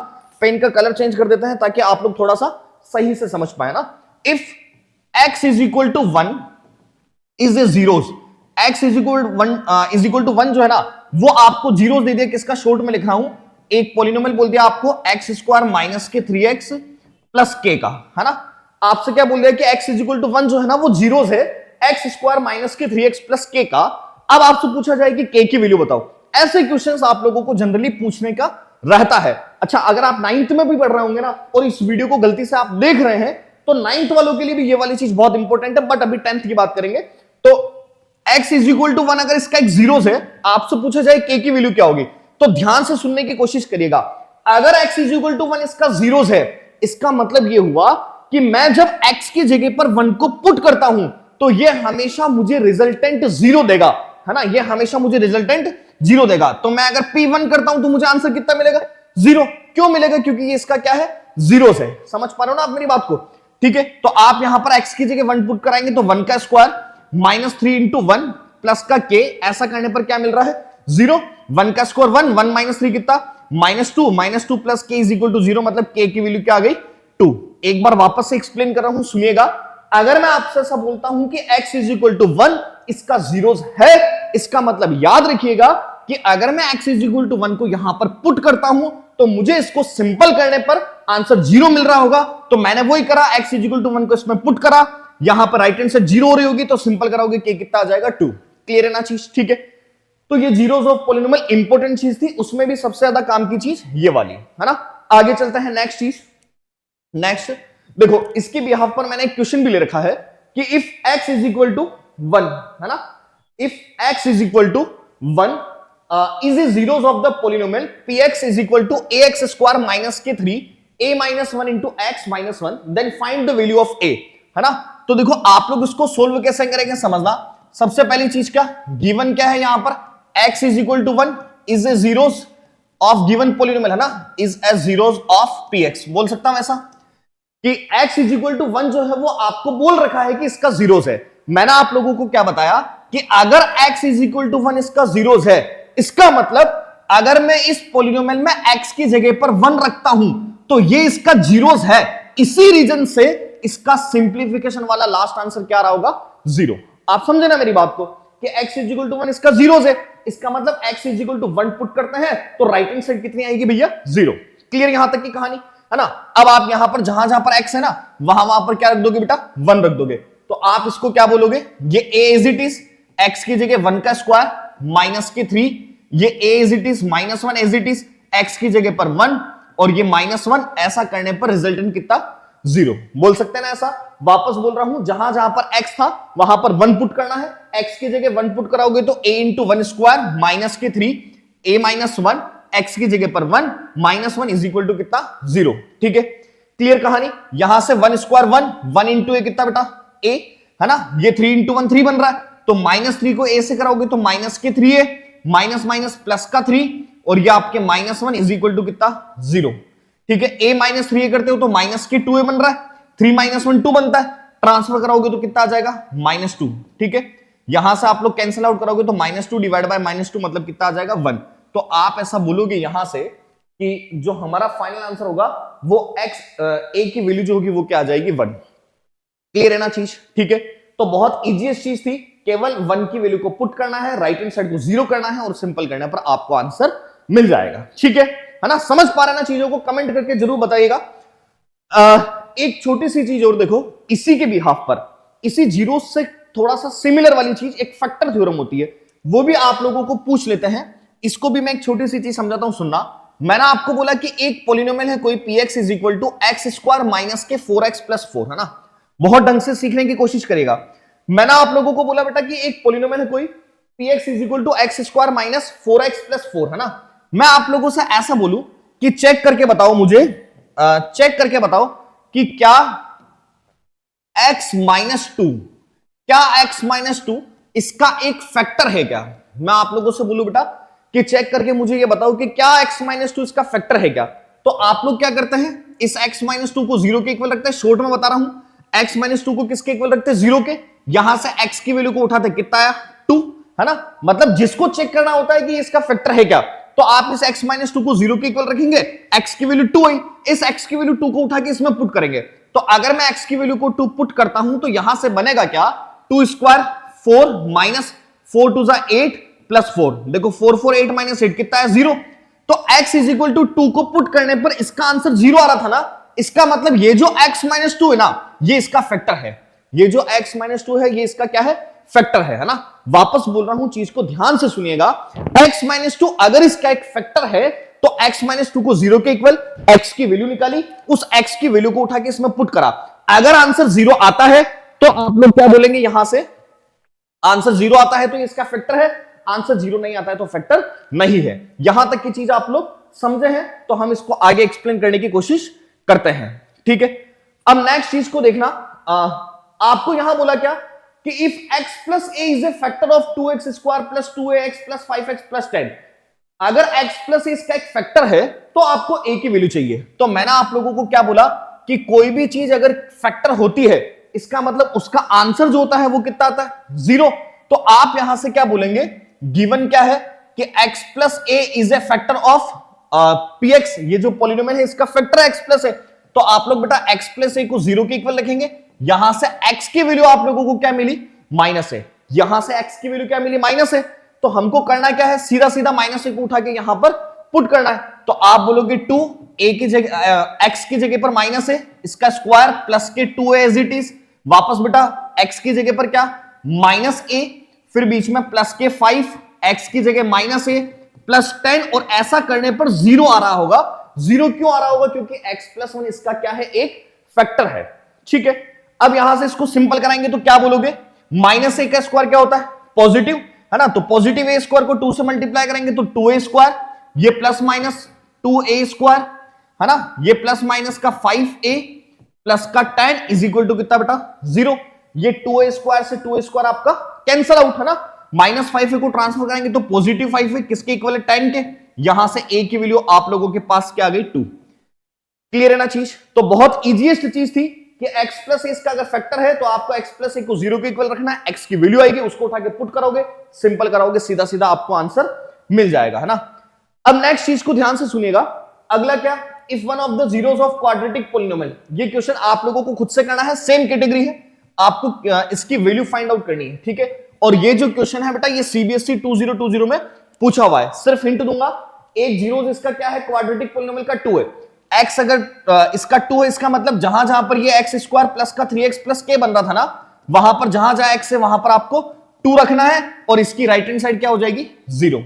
पेन का कलर चेंज कर देते हैं ताकि आप लोग थोड़ा सा सही से समझ पाए ना। If x = 1 is a zeros x is equal to 1 जो है ना वो आपको जीरो दे दिया, किसका शॉर्ट में लिख रहा हूं, एक पॉलिनोमियल बोल दिया आपको एक्स स्क्वायर माइनस के 3x प्लस के का, है ना। आपसे क्या बोल दिया कि x इज इक्वल टू 1 जो है ना वो जीरोस है एक्स स्क्वायर माइनस के 3x प्लस के का। अब आपसे पूछा जाए कि k की वैल्यू बताओ। ऐसे क्वेश्चंस आप लोगों को जनरली पूछने का रहता है। अच्छा, अगर आप 9th में भी पढ़ रहे होंगे ना और इस वीडियो को गलती से आप देख रहे हैं तो 9th वालों के लिए भी ये वाली चीज बहुत इंपॉर्टेंट है, बट अभी 10th की बात करेंगे। तो x इज इक्वल टू 1 अगर इसका एक जीरोस है, आपसे पूछा जाए k की वैल्यू क्या होगी, तो ध्यान से सुनने की कोशिश करिएगा। अगर x इज इक्वल टू 1 इसका जीरोस है, इसका मतलब ये हुआ कि मैं जब x की जगह पर 1 को पुट करता हूं तो ये हमेशा मुझे रिजल्टेंट जीरो देगा, है ना, ये हमेशा मुझे रिजल्टेंट जीरो देगा। तो मैं अगर p1 करता हूं तो मुझे आंसर कितना मिलेगा, जीरो। क्यों मिलेगा, क्योंकि ये इसका क्या है, जीरोस है। समझ पा रहे हो ना आप मेरी बात को, ठीक है। तो आप यहां पर x की जगह 1 पुट कराएंगे तो 1 का स्क्वायर माइनस 3 इंटू 1 प्लस का k, ऐसा करने पर क्या मिल रहा है, जीरो। 1 का स्क्वायर 1, 1 माइनस 3 कितना, minus two plus k is equal to zero, मतलब k की वैल्यू क्या आ गई, 2। एक बार वापस से एक्सप्लेन कर रहा हूं, सुनिएगा। अगर मैं आपसे ऐसा बोलता हूं कि x इज इक्वल टू 1 इसका जीरोस है, इसका मतलब याद रखिएगा कि अगर मैं x इज इक्वल टू 1 को यहां पर पुट करता हूं तो मुझे इसको सिंपल करने पर आंसर जीरो मिल रहा होगा। तो मैंने वही करा, x इज इक्वल टू 1 को इसमें पुट करा, यहां पर राइट हैंड से जीरो हो रही होगी तो सिंपल कराओगे k कितना आ जाएगा, 2। क्लियर है ना चीज, ठीक है। तो ये जीरोस ऑफ पॉलिनोमियल इंपॉर्टेंट चीज थी, उसमें भी सबसे ज्यादा काम की चीज ये वाली, है ना। आगे चलते हैं नेक्स्ट चीज। नेक्स्ट देखो, इसके बिहाफ पर मैंने एक क्वेश्चन भी ले रखा है कि if x is equal to 1, है ना, if x is equal to 1 is a zeros of the polynomial px is equal to ax square minus के 3 a minus 1 into x minus 1, then find the value of a, है ना। तो देखो आप लोग इसको सोल्व कैसे करेंगे समझना। सबसे पहली चीज क्या, गिवन क्या है यहां पर, x is equal to 1 is a zeros of given polynomial, है ना, is a zeros of px। बोल सकता हूं ऐसा कि x इज इक्वल टू 1 जो है वो आपको बोल रखा है कि इसका जीरोस है। मैंने आप लोगों को क्या बताया कि अगर x इज इक्वल टू 1 इसका जीरोस है, इसका मतलब अगर मैं इस पॉलिनोमियल में x की जगह पर 1 रखता हूं तो ये इसका जीरोस है। इसी रीजन से इसका सिंप्लीफिकेशन वाला लास्ट आंसर क्या रहा होगा, जीरो। आप समझे ना मेरी बात को कि x इज इक्वल टू 1 इसका जीरोस है, इसका मतलब x is equal to 1 put करते हैं तो राइट हैंड साइड कितनी आएगी भैया, जीरो। क्लियर यहां तक की कहानी, है ना। अब आप यहां पर जहां जहां पर x है ना वहां पर क्या रख दोगे बेटा, 1 रख दोगे। तो आप इसको क्या बोलोगे, ये a is it is x की जगह 1 का स्क्वायर माइनस के 3, ये a is it is minus 1 is it is x की जगह पर 1 और ये माइनस 1, ऐसा करने पर रिजल्टेंट कितना, जीरो। बोल सकते हैं ना ऐसा। वापस बोल रहा हूं, जहां जहां पर x था वहां पर 1 पुट करना है, x की जगह 1 पुट कराओगे तो a इंटू 1 स्क्वायर माइनस के 3 a माइनस 1, x की जगह पर 1 माइनस 1 इज इक्वल टू कितना, जीरो। ठीक है, क्लियर कहानी। यहां से 1 स्क्वायर 1 इंटू a कितना बेटा, a, है ना। ये 3 इंटू 1 3 बन रहा है, तो माइनस 3 को a से कराओगे तो माइनस के 3 है, माइनस माइनस प्लस का 3 और ये आपके माइनस 1 इज इक्वल टू कितना, जीरो। ठीक है, a माइनस 3 करते हो तो माइनस के 2a बन रहा है, 3 माइनस 1 2 बनता है, ट्रांसफर कराओगे तो कितना आ जाएगा, माइनस 2। ठीक है, यहां से आप लोग कैंसिल आउट करोगे तो माइनस 2 डिवाइड बाय माइनस 2 मतलब कितना आ जाएगा, 1। तो आप ऐसा बोलोगे यहां से कि जो हमारा फाइनल आंसर होगा वो x a की वैल्यू जो होगी वो क्या आ जाएगी, 1। क्लियर है ना चीज, ठीक है। तो बहुत इजीएस्ट चीज थी, केवल 1 की वैल्यू को पुट करना है, राइट हैंड साइड को जीरो करना है और सिंपल करने पर आपको आंसर मिल जाएगा। ठीक है ना, समझ पा रहे ना चीजों को, कमेंट करके जरूर बताइएगा। एक छोटी सी चीज और देखो, इसी के बिहाफ पर, इसी जीरो से थोड़ा सा सिमिलर वाली चीज एक फैक्टर थ्योरम होती है, वो भी आप लोगों को पूछ लेते हैं। इसको भी मैं एक छोटी सी चीज समझाता हूं, सुनना। मैंने आपको बोला कि एक पॉलिनोमियल है कोई px is equal to x square minus के 4x प्लस 4, है ना। बहुत ढंग से सीखने की कोशिश करेगा। मैंने आप लोगों को बोला बेटा कि एक पॉलिनोमियल है कोई px is equal to x square minus 4x plus 4, है ना। मैं आप लोगों से ऐसा बोलूं कि चेक करके बताओ मुझे, चेक करके बताओ कि क्या x माइनस 2, क्या x माइनस 2 इसका एक फैक्टर है क्या। मैं आप लोगों से बोलूं बेटा कि चेक करके मुझे ये बताओ कि क्या x माइनस 2 इसका फैक्टर है क्या। तो आप लोग क्या करते हैं, इस x माइनस 2 को जीरो के इक्वल रखते हैं। शॉर्ट में बता रहा हूं, x माइनस 2 को किसके इक्वल रखते हैं, जीरो के। यहां से x की वैल्यू को उठाते कितना आया, 2, है ना। मतलब जिसको चेक करना होता है कि इसका फैक्टर है क्या, तो आप इस x माइनस 2 को जीरो के इक्वल रखेंगे, x की वैल्यू 2 आई, इस x की वैल्यू 2 को उठा के इसमें पुट करेंगे। तो अगर मैं x की वैल्यू को 2 पुट करता हूं तो यहां से बनेगा क्या, 2 स्क्वायर 4 माइनस 4 टू 8 प्लस 4, देखो 4 4 8 माइनस 8 कितना है 0। तो x इज इक्वल टू 2 को पुट करने पर इसका आंसर 0 आ रहा था ना, इसका मतलब ये जो x माइनस 2 है ना, ये इसका फैक्टर है, ये जो x माइनस 2 है ये इसका क्या है, फैक्टर है ना। वापस बोल रहा हूं, चीज को ध्यान से सुनिएगा, x माइनस 2 अगर इसका एक फैक्टर है तो x माइनस 2 को 0 के इक्वल x की वैल्यू निकाली, उस x की वैल्यू को उठा के इसमें पुट करा, अगर आंसर 0 आता है तो आप लोग क्या बोलेंगे, यहां से आंसर 0 आता है तो ये इसका फैक्टर है, आंसर 0 नहीं आता है तो फैक्टर नहीं है। यहां तक की चीज आप लोग समझे हैं, तो हम इसको आगे एक्सप्लेन करने की कोशिश करते हैं, ठीक है। अब नेक्स्ट चीज को देखना, आपको यहां बोला क्या कि if x plus a is a factor of 2x square plus 2ax plus 5x plus 10, अगर x प्लस a इसका एक फैक्टर है तो आपको a की वैल्यू चाहिए। तो मैंने आप लोगों को क्या बोला कि कोई भी चीज अगर फैक्टर होती है, इसका मतलब उसका आंसर जो होता है वो कितना आता है, 0। तो आप यहां से क्या बोलेंगे, गिवन क्या है कि x plus a is a factor of px, ये जो पॉलिनोमियल है इसका फैक्टर x प्लस a, तो आप लोग बेटा x प्लस a को 0 के इक्वल रखेंगे। यहां से x की वैल्यू आप लोगों को क्या मिली, माइनस है, यहां से x की वैल्यू क्या मिली, माइनस है। तो हमको करना क्या है, सीधा सीधा माइनस को उठा के यहां पर पुट करना है। तो आप बोलोगे 2 a की जगह x की जगह पर माइनस है, इसका स्क्वायर प्लस के 2a एज इट इज, वापस बेटा x की जगह पर क्या माइनस a, फिर बीच में प्लस के 5, x की जगह माइनस a प्लस 10, और ऐसा करने पर 0 आ रहा होगा। 0 क्यों आ रहा होगा, क्योंकि x प्लस 1 इसका क्या है, एक फैक्टर है, ठीक है। अब यहां से इसको सिंपल कराएंगे तो क्या बोलोगे, माइनस a का स्क्वायर क्या होता है, पॉजिटिव है ना, तो पॉजिटिव a स्क्वायर को 2 से मल्टीप्लाई करेंगे तो 2a स्क्वायर, ये प्लस माइनस 2a स्क्वायर है ना, ये प्लस माइनस का 5a प्लस का 10 इज इक्वल टू कितना बेटा, 0। ये 2a स्क्वायर से 2a स्क्वायर आपका कैंसल आउट है ना, माइनस 5a को ट्रांसफर करेंगे तो पॉजिटिव 5a किसके इक्वल है, 10 के। यहां से a की वैल्यू आप लोगों के पास क्या आ गई, 2। क्लियर है ना चीज। तो बहुत इजीएस्ट चीज थी कि x प्लस इसका अगर फैक्टर है तो आपको x प्लस को 0 के इक्वल रखना है, x की वैल्यू आएगी उसको उठा के पुट करोगे, सिंपल कराओगे, सीधा सीधा आपको आंसर मिल जाएगा, है ना। अब नेक्स्ट चीज को ध्यान से सुनिएगा, अगला क्या, if one of the zeros of quadratic polynomial, ये क्वेश्चन आप लोगों को खुद से करना है, सेम कैटेगरी है, आपको इसकी वैल्यू फाइंड आउट करनी है, ठीक है। और ये जो क्वेश्चन है बेटा ये सीबीएसई 2020 में पूछा हुआ है, सिर्फ हिंट दूंगा, एक जीरो इसका क्या है, क्वाड्रेटिक पॉलिनोमियल का 2 है, x अगर इसका 2 है, इसका मतलब जहां जहां पर ये x स्क्वायर प्लस का 3x प्लस के बन रहा था ना, वहां पर जहां जहां x है वहां पर आपको 2 रखना है, और इसकी राइट हैंड साइड क्या हो जाएगी, 0,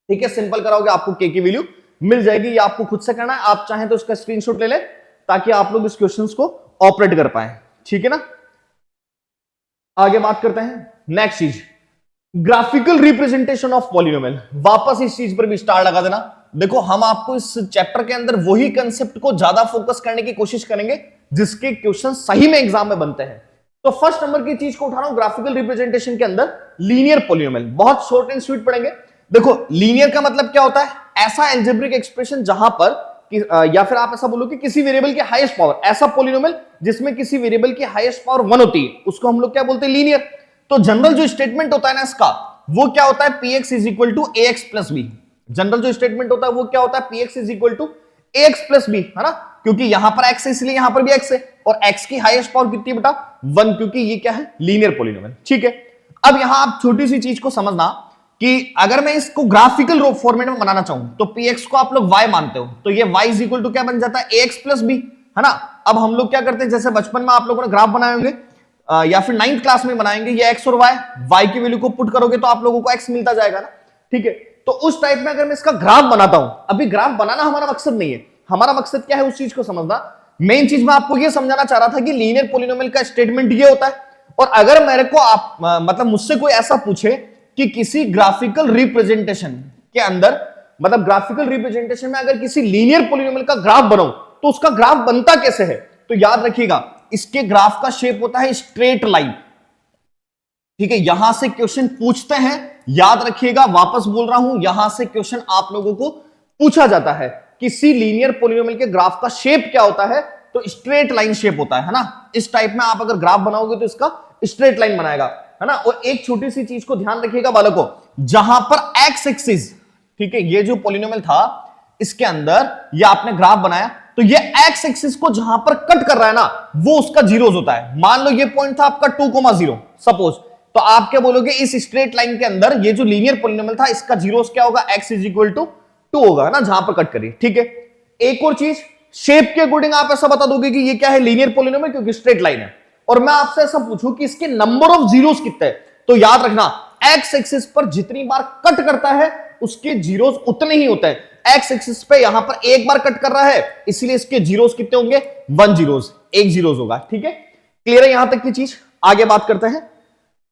ठीक है। सिंपल कराओगे आपको k की वैल्यू मिल जाएगी, ये आपको खुद से करना है, आप चाहें तो इसका स्क्रीनशॉट ले ले ताकि आप लोग इस क्वेश्चन को ऑपरेट कर पाए, ठीक है ना। आगे बात करते हैं, नेक्स्ट चीज, ग्राफिकल रिप्रेजेंटेशन ऑफ पॉलिनोमियल। वापस इस चीज पर भी स्टार लगा देना। देखो हम आपको इस चैप्टर के अंदर वही कंसेप्ट को ज्यादा फोकस करने की कोशिश करेंगे जिसके क्वेश्चन सही में एग्जाम में बनते हैं। तो फर्स्ट नंबर की चीज को उठा रहा हूं, ग्राफिकल रिप्रेजेंटेशन के अंदर लीनियर पॉलिनोमियल, बहुत शॉर्ट एंड स्वीट पढ़ेंगे। देखो लीनियर का मतलब क्या होता है, ऐसा एल्जेब्रिक एक्सप्रेशन जहां पर या फिर आप ऐसा बोलो कि किसी वेरिएबल की हाईएस्ट पावर, ऐसा पॉलिनोमियल जिसमें किसी वेरिएबल की हाईएस्ट पावर 1 होती है, उसको हम लोग क्या बोलते हैं, लीनियर। तो जनरल जो स्टेटमेंट होता है ना इसका, वो क्या होता है, px is equal to ax plus b. General जो स्टेटमेंट होता है वो क्या होता है, px is equal to ax plus b, है ना, क्योंकि यहां पर x है इसलिए यहां पर भी x है, और x की हाईएस्ट पावर कितनी बेटा, 1, क्योंकि ये क्या है, लीनियर पॉलिनोमियल, ठीक है। अब यहां आप छोटी सी चीज को समझना कि अगर मैं इसको ग्राफिकल फॉर्मेट में बनाना चाहूं तो px को आप लोग y मानते हो, तो ये y इज इक्वल टू क्या बन जाता है, ax प्लस बी, है ना। अब हम लोग क्या करते हैं, जैसे बचपन में आप लोगों ने ग्राफ बनाए होंगे या फिर 9th क्लास में बनाएंगे, ये x और y की वैल्यू को पुट करोगे तो आप लोगों को x मिलता जाएगा ना, ठीक है। तो उस टाइप में अगर मैं इसका ग्राफ बनाता हूं, अभी ग्राफ बनाना हमारा मकसद नहीं है, हमारा मकसद क्या है उस चीज को समझना। मेन चीज मैं आपको ये समझाना चाह रहा था कि लीनियर पॉलिनोमियल का स्टेटमेंट ये होता है, और अगर मेरे को आप मतलब मुझसे कोई ऐसा पूछे कि किसी ग्राफिकल रिप्रेजेंटेशन के अंदर, मतलब ग्राफिकल रिप्रेजेंटेशन में अगर किसी लीनियर पॉलिनोमियल का ग्राफ बनाऊं तो उसका ग्राफ बनता कैसे है, तो याद रखिएगा इसके ग्राफ का शेप होता है स्ट्रेट लाइन, ठीक है। यहां से क्वेश्चन पूछते हैं, याद रखिएगा, वापस बोल रहा हूं, यहां से क्वेश्चन आप लोगों को पूछा जाता है किसी लीनियर पॉलिनोमियल के ग्राफ का शेप क्या होता है, तो स्ट्रेट लाइन शेप होता है ना। इस टाइप में आप अगर ग्राफ बनाओगे तो इसका स्ट्रेट लाइन बनाएगा, है ना। और एक छोटी सी चीज को ध्यान रखिएगा बालकों, जहां पर एक्स एक्सिस, ठीक है, ये जो पॉलिनोमियल था इसके अंदर ये आपने ग्राफ बनाया, तो ये एक्स एक्सिस को जहां पर कट कर रहा है ना, वो उसका जीरोस होता है। मान लो ये पॉइंट था आपका 2,0, सपोज तो आप क्या बोलोगे, इस स्ट्रेट लाइन के अंदर ये जो लीनियर पॉलिनोमियल था इसका जीरोस क्या होगा, x इज इक्वल टू 2 होगा ना, जहां पर कट करिए। ठीक है, एक और चीज, शेप के अकॉर्डिंग आप ऐसा बता दोगे कि ये क्या है, लीनियर पॉलिनोमियल, क्योंकि स्ट्रेट लाइन है। और मैं आपसे ऐसा पूछूं कि इसके नंबर ऑफ जीरोस कितने हैं, तो याद रखना एक्स एक्सिस पर जितनी बार कट करता है उसके जीरोस उतने ही होते हैं। एक्स एक्सिस पे यहां पर एक बार कट कर रहा है, इसलिए इसके जीरोस कितने होंगे, 1 जीरोस, 1 जीरोस होगा। ठीक है, क्लियर है यहां तक की चीज? आगे बात करते हैं,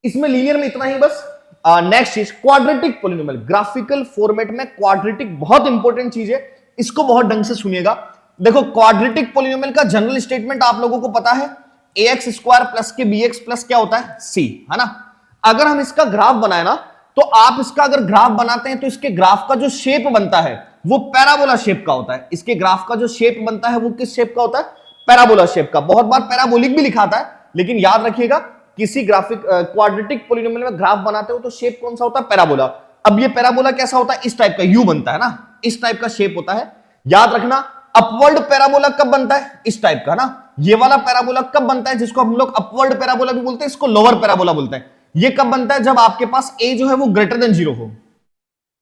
इसमें लीनियर में इतना ही बस। नेक्स्ट चीज, क्वाड्रेटिक पॉलिनोमियल। ग्राफिकल फॉर्मेट में क्वाड्रेटिक बहुत इंपॉर्टेंट चीज है, इसको बहुत ढंग से सुनिएगा। देखो, क्वाड्रेटिक पॉलिनोमियल का जनरल स्टेटमेंट आप लोगों को पता है, ax स्क्वायर प्लस के bx प्लस क्या होता है, c, है ना। अगर हम इसका ग्राफ बनाए ना, तो आप इसका अगर ग्राफ बनाते हैं तो इसके ग्राफ का जो शेप बनता है वो पैराबोला शेप का होता है। इसके ग्राफ का जो शेप बनता है वो किस शेप का होता है, पैराबोला शेप का। बहुत बार पैराबोलिक भी लिखा आता है, लेकिन याद रखिएगा किसी ग्राफिक क्वाड्रेटिक पॉलिनोमियल में ग्राफ बनाते हो तो शेप कौन सा होता है, पैराबोला। अब ये पैराबोला कैसा होता है, इस टाइप का यू बनता है ना, इस टाइप का शेप होता है। याद रखना, अपवर्ड पैराबोला कब बनता है, इस टाइप का ना। ये वाला पैराबोला कब बनता है, जिसको हम लोग अपवर्ड पैराबोला भी बोलते हैं, इसको लोअर पैराबोला बोलते हैं। ये कब बनता है, जब आपके पास a जो है वो ग्रेटर देन 0 हो।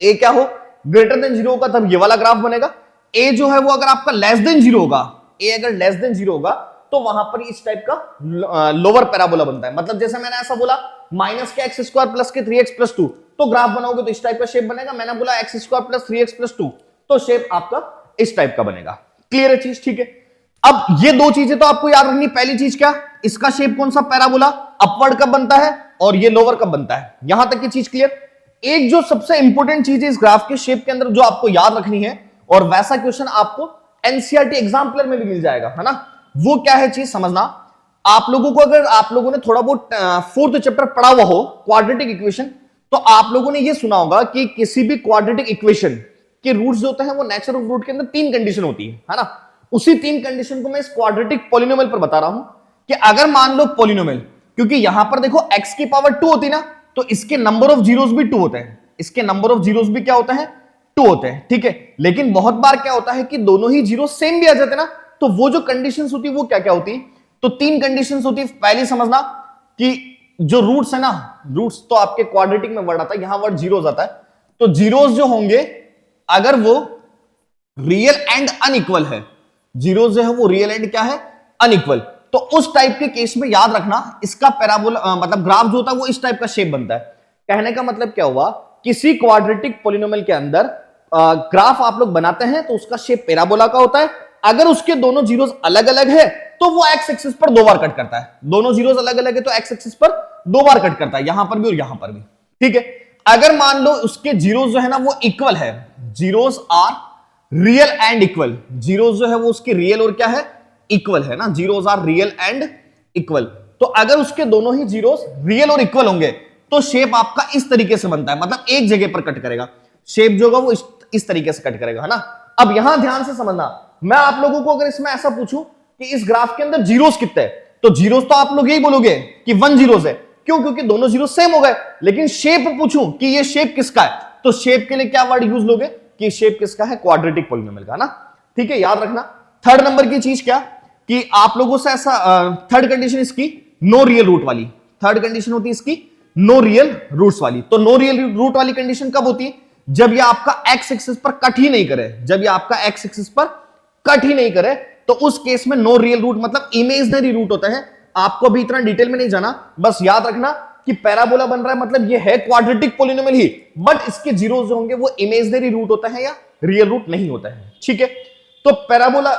a क्या हो, ग्रेटर देन 0 होगा, तब ये वाला ग्राफ बनेगा। a जो है वो अगर आपका लेस देन 0 होगा, a अगर लेस देन 0 होगा तो वहां पर इस टाइप का लोअर पैराबोला बनता है। मतलब जैसे मैंने ऐसा बोला माइनस के एक्स स्क्वायर प्लस के 3x प्लस 2, तो ग्राफ बनाओगे तो इस टाइप का शेप बनेगा। मैंने बोला x square plus 3x plus 2, तो शेप आपका इस टाइप का बनेगा। क्लियर है चीज? ठीक है, अब ये दो चीजें तो आपको याद रखनी। पहली चीज क्या, इसका शेप कौन सा, पैराबोला, अपवर्ड कब बनता है और ये लोअर कब बनता है, यहां तक की चीज क्लियर। एक जो सबसे इंपॉर्टेंट चीज है इस ग्राफ के शेप के अंदर जो आपको याद रखनी है, और वैसा क्वेश्चन आपको एनसीईआरटी एग्जाम्पलर में भी मिल जाएगा, है ना, वो क्या है चीज समझना। आप लोगों को, अगर आप लोगों ने थोड़ा बहुत 4th चैप्टर पढ़ा हुआ हो क्वाड्रेटिक इक्वेशन, तो आप लोगों ने ये सुना होगा कि किसी भी क्वाड्रेटिक इक्वेशन के रूट्स जो होते हैं वो नेचर ऑफ रूट के अंदर 3 कंडीशन होती है ना। उसी 3 कंडीशन को मैं इस क्वाड्रेटिक पॉलिनोमियल पर बता रहा हूं कि अगर मान लो पॉलिनोमियल, क्योंकि यहां पर देखो x की पावर 2 होती ना, तो इसके नंबर ऑफ जीरोस भी 2 होते हैं। इसके नंबर ऑफ जीरोस भी क्या होते हैं, 2 होते हैं। ठीक है, लेकिन बहुत बार क्या होता है कि दोनों ही जीरो सेम भी आ जाते हैं ना, तो वो जो कंडीशंस होती है वो क्या क्या होती है, तो 3 कंडीशंस होती है। पहली समझना कि जो रूट्स है ना, रूट्स तो आपके क्वाड्रेटिक में वर्ड आता है, यहां वर्ड जीरोस आता है, तो जीरोस जो होंगे अगर वो रियल एंड अनइक्वल है, जीरोस जो है वो रियल एंड क्या है, अनइक्वल, तो उस टाइप के केस में याद रखना इसका पैराबोला मतलब ग्राफ जो होता है वो इस टाइप का शेप बनता है। कहने का मतलब क्या हुआ, किसी क्वाड्रेटिक पॉलिनोमियल के अंदर ग्राफ आप लोग बनाते हैं तो उसका शेप पैराबोला का होता है। अगर उसके दोनों जीरोस अलग अलग है तो वो एक्स एक्सिस पर 2 बार कट करता है। दोनों जीरोस अलग अलग है तो एक्स एक्सिस पर 2 बार कट करता है, यहां पर भी और यहां पर भी। ठीक है, अगर मान लो उसके जीरोस जो है ना वो इक्वल है, zeros are real and equal, zeros जो है वो उसके रियल और क्या है, इक्वल है ना, zeros are real and equal. तो अगर उसके दोनों ही जीरोस रियल और इक्वल होंगे तो शेप आपका इस तरीके से बनता है, मतलब एक जगह पर कट करेगा, शेप जो होगा वो इस तरीके से कट करेगा, है ना। अब यहां ध्यान से समझना, मैं आप लोगों को अगर इसमें ऐसा पूछूं कि इस ग्राफ के अंदर जीरोस कितने हैं, तो जीरोस तो आप लोग यही बोलोगे कि 1 जीरोस है। क्यों? क्योंकि दोनों जीरो सेम हो गए। लेकिन शेप पूछूं कि ये शेप किसका है, तो शेप के लिए क्या वर्ड यूज लोगे कि शेप किसका है, क्वाड्रेटिक पॉलिनोमियल का ना। ठीक है, याद रखना। थर्ड नंबर की चीज क्या कि आप लोगों से ऐसा थर्ड कंडीशन इसकी नो रियल रूट वाली, थर्ड कंडीशन होती है इसकी नो रियल रूट्स वाली। तो नो रियल रूट वाली कंडीशन कब होती है, जब ये आपका एक्स एक्सिस पर कट ही नहीं करे, जब ये आपका एक्स एक्सिस पर कट ही नहीं करे, तो उस केस में नो रियल रूट मतलब इमेजिनरी रूट होता है। आपको अभी इतना डिटेल में नहीं जाना, बस याद रखना कि पैराबोला बन रहा है मतलब ये है क्वाड्रेटिक पॉलिनोमियल ही, बट इसके जीरोस जो होंगे वो इमेजिनरी रूट होता है या रियल रूट नहीं होता है। ठीक है, तो पैराबोला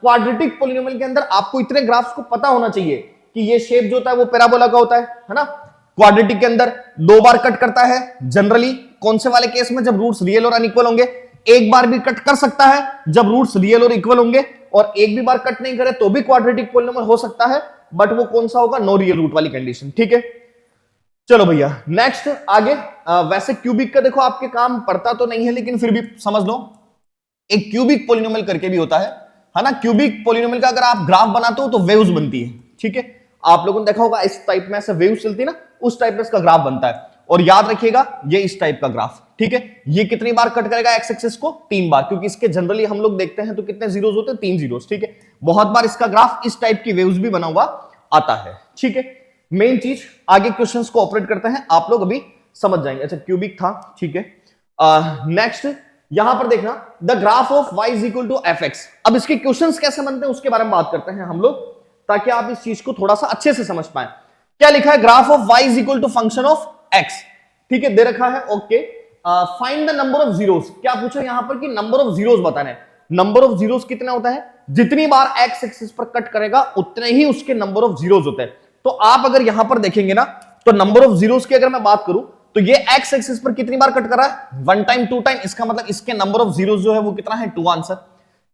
क्वाड्रेटिक पॉलिनोमियल के अंदर आपको इतने ग्राफ्स को पता होना चाहिए कि ये शेप जो होता है वो पैराबोला का होता है ना। क्वाड्रेटिक के अंदर 2 बार कट करता है जनरली, कौन से वाले केस में, जब रूट्स रियल और अनइक्वल होंगे। एक बार भी कट कर सकता है जब रूट्स रियल और इक्वल होंगे, और एक भी बार कट नहीं करे तो भी क्वाड्रेटिक पॉलिनोमियल हो सकता है, बट वो कौन सा होगा, नो रियल रूट वाली कंडीशन। ठीक है, चलो भैया नेक्स्ट आगे। वैसे क्यूबिक का देखो आपके काम पड़ता तो नहीं है, लेकिन फिर भी समझ लो, एक क्यूबिक पॉलिनोमियल करके भी होता है ना। क्यूबिक पॉलिनोमियल का अगर आप ग्राफ बनाते हो तो वेव्स बनती है। ठीक है, आप लोगों ने देखा होगा इस टाइप में ऐसे वेव्स चलती है ना, उस टाइप में इसका ग्राफ बनता है। और याद रखिएगा ये इस टाइप का ग्राफ, ठीक है, ये कितनी बार कट करेगा एक्स एक्सिस को, 3 बार, क्योंकि इसके जनरली हम लोग देखते हैं तो कितने जीरोस होते हैं, 3 जीरोस। ठीक है, बहुत बार इसका ग्राफ इस टाइप की वेव्स भी बना हुआ आता है। ठीक है, मेन चीज आगे क्वेश्चंस को ऑपरेट करते हैं, आप लोग अभी समझ जाएंगे। अच्छा क्यूबिक था, ठीक है। नेक्स्ट यहां पर देखना, the graph of y is equal to f x. अब इसके क्वेश्चंस कैसे बनते हैं उसके बारे में बात करते हैं हम लोग, ताकि आप इस चीज को थोड़ा सा अच्छे से समझ पाए। क्या लिखा है, graph of y is equal to function of x, ठीक है, दे रखा है। Okay, find the number of zeros. क्या पूछा यहां पर कि नंबर ऑफ जीरोस बताना है। नंबर ऑफ जीरोस कितना होता है, जितनी बार x एक्सिस पर कट करेगा उतने ही उसके नंबर ऑफ जीरोस होते हैं। तो आप अगर यहां पर देखेंगे ना, तो नंबर ऑफ जीरोस की अगर मैं बात करूं तो ये x एक्सिस पर कितनी बार कट कर रहा है, 1 टाइम 2 टाइम, इसका मतलब इसके नंबर ऑफ जीरोस जो है वो कितना है, 2 आंसर,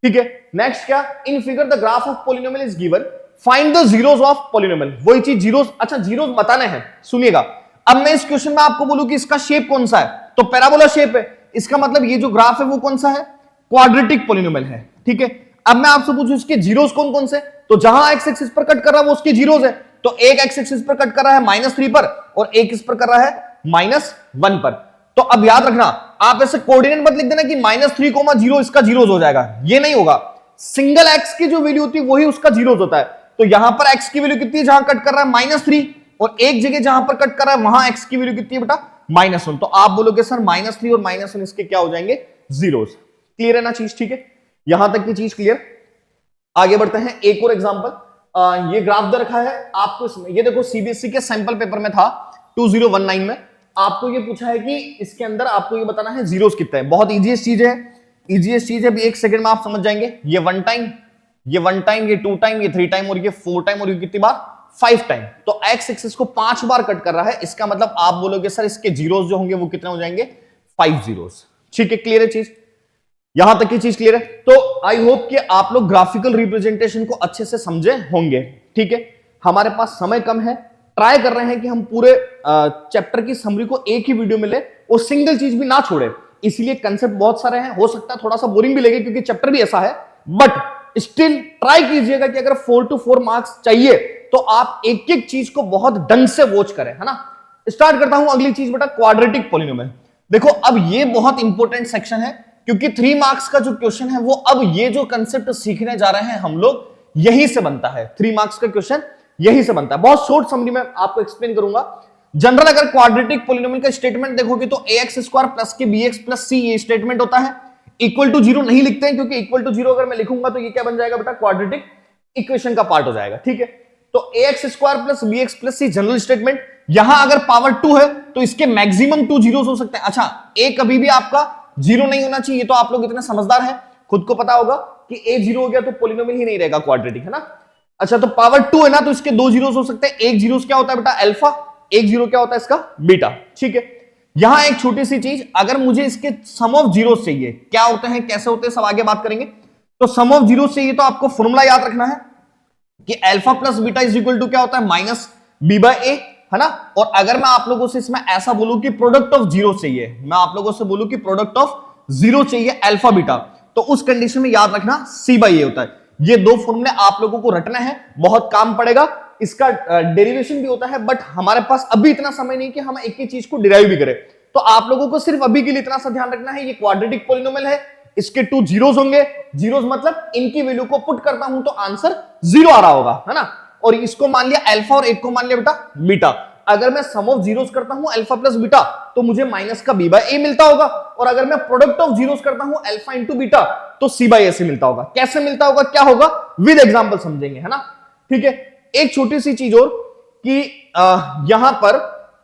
ठीक है। नेक्स्ट क्या, in figure the graph of polynomial is given, find the zeros of polynomial. वही चीज जीरोस, अच्छा जीरोस बताने हैं, सुनिएगा। अब मैं इस क्वेश्चन में आपको बोलूं कि इसका शेप कौन सा है, तो पैराबोला शेप है, इसका मतलब ये जो ग्राफ है वो कौन सा है, क्वाड्रेटिक पॉलिनोमियल है, ठीक है। अब मैं आपसे पूछूं इसके जीरोस कौन कौन से, तो जहां x एक्सिस पर कट कर रहा है वो उसके जीरोस है, तो एक x एक्सिस पर कट कर रहा है -3 पर और एक इस पर कर रहा है -1 पर। तो अब याद रखना, आप ऐसे कोऑर्डिनेट मत लिख देना कि -3,0 इसका जीरोस हो जाएगा, ये नहीं होगा। सिंगल x की जो वैल्यू होती है वही उसका जीरोस होता है। तो यहां पर x की वैल्यू कितनी है, जहां कट कर रहा है -3, और एक जगह जहां पर कट कर रहा है वहां x की वैल्यू कितनी है बेटा, -1। तो आप बोलोगे सर -3 और -1 इसके क्या हो जाएंगे, जीरोस। क्लियर है ना चीज, ठीक है, यहां तक की चीज क्लियर। आगे बढ़ते हैं, एक और एग्जांपल। ये ग्राफ दे रखा है आपको इसमें, ये देखो सीबीएसई के सैंपल पेपर में था 2019 में, आपको ये पूछा है कि इसके अंदर आपको ये बताना है जीरोस कितने हैं। बहुत इजीएस्ट चीज है, इजीएस्ट चीज है, एक सेकंड में आप समझ जाएंगे। ये 1 टाइम, ये 1 टाइम, ये 2 टाइम, ये 3 टाइम, और ये 4 टाइम, और ये कितनी बार, 5 टाइम। तो एक्स एक्सिस को 5 बार कट कर रहा है, इसका मतलब आप बोलोगे सर इसके जीरोस जो होंगे वो कितने हो जाएंगे, 5 जीरोस, ठीक है। क्लियर है चीज, यहां तक की चीज क्लियर है। तो आई होप कि आप लोग ग्राफिकल रिप्रेजेंटेशन को अच्छे से समझे होंगे, ठीक है। हमारे पास समय कम है, ट्राई कर रहे हैं कि हम पूरे चैप्टर की समरी को एक ही वीडियो में ले और सिंगल चीज भी ना छोड़े, इसलिए कंसेप्ट बहुत सारे हैं, हो सकता है थोड़ा सा बोरिंग भी लगे क्योंकि चैप्टर भी ऐसा है, बट स्टिल ट्राई कीजिएगा कि अगर 4 to 4 मार्क्स चाहिए तो आप एक एक चीज को बहुत ढंग से वॉच करें, है ना। स्टार्ट करता हूं अगली चीज बेटा, क्वाड्रेटिक पॉलिनोमियल। देखो अब ये बहुत इंपॉर्टेंट सेक्शन है, क्योंकि 3 मार्क्स का जो क्वेश्चन है वो अब ये जो कंसेप्ट सीखने जा रहे हैं हम लोग, यही से बनता है। 3 मार्क्स का क्वेश्चन यही से बनता है। बहुत शॉर्ट समरी में आपको एक्सप्लेन करूंगा। जनरल अगर क्वाड्रेटिक पॉलिनोमियल का स्टेटमेंट देखोगे तो ax स्क्वायर प्लस के bx प्लस c ये स्टेटमेंट होता है। इक्वल टू 0 नहीं लिखते हैं, क्योंकि इक्वल टू 0 अगर मैं लिखूंगा तो ये क्या बन जाएगा बेटा, क्वाड्रेटिक इक्वेशन का पार्ट हो जाएगा, ठीक है। तो ax square plus bx plus c general statement. यहां अगर पावर 2 है तो इसके मैक्सिमम 2 जीरोस हो सकते हैं। अच्छा, a कभी भी आपका 0 नहीं होना चाहिए, तो आप लोग इतने समझदार हैं, खुद को पता होगा कि a 0 हो गया तो पॉलिनोमियल ही नहीं रहेगा, क्वाड्रेटिक, है ना। अच्छा, तो पावर 2 है ना, तो इसके 2 जीरोस हो सकते हैं। एक जीरोस क्या होता है बेटा, अल्फा, एक जीरो क्या होता है इसका, बीटा, ठीक है। यहां एक छोटी सी चीज, अगर मुझे इसके सम ऑफ जीरोस चाहिए, क्या होते हैं कैसे होते हैं सब आगे बात करेंगे। तो सम ऑफ जीरोस चाहिए तो आपको फॉर्मूला याद रखना है कि alpha plus beta is equal to क्या होता है, माइनस बी बाय ए, है ना। और अगर मैं आप लोगों से इसमें ऐसा बोलूं कि प्रोडक्ट ऑफ जीरो चाहिए, मैं आप लोगों से बोलूं कि प्रोडक्ट ऑफ जीरो चाहिए अल्फा बीटा, तो उस कंडीशन में याद रखना सी बाई ए होता है। ये दो फॉर्मूले आप लोगों को रटना है, बहुत काम पड़ेगा। इसका डेरिवेशन भी होता है, बट हमारे पास अभी इतना समय नहीं कि हम एक ही चीज को डिराइव भी करें। तो आप लोगों को सिर्फ अभी के लिए इतना सा ध्यान रखना है, ये क्वाड्रेटिक पॉलिनोमियल है, इसके 2 जीरोस होंगे। जीरोस मतलब इनकी वैल्यू को पुट करता हूं तो आंसर 0 आ रहा होगा, है ना। और इसको मान लिया अल्फा और एक को मान लिया बेटा बीटा। अगर मैं सम ऑफ जीरोस करता हूं अल्फा प्लस बीटा तो मुझे माइनस का बी बाय ए मिलता होगा, और अगर मैं प्रोडक्ट ऑफ जीरोस करता हूं अल्फा इंटू बीटा तो सी बाय ए से मिलता होगा। कैसे मिलता होगा, क्या होगा, विद एग्जांपल समझेंगे, है ना, ठीक है। एक छोटी सी चीज और कि यहां पर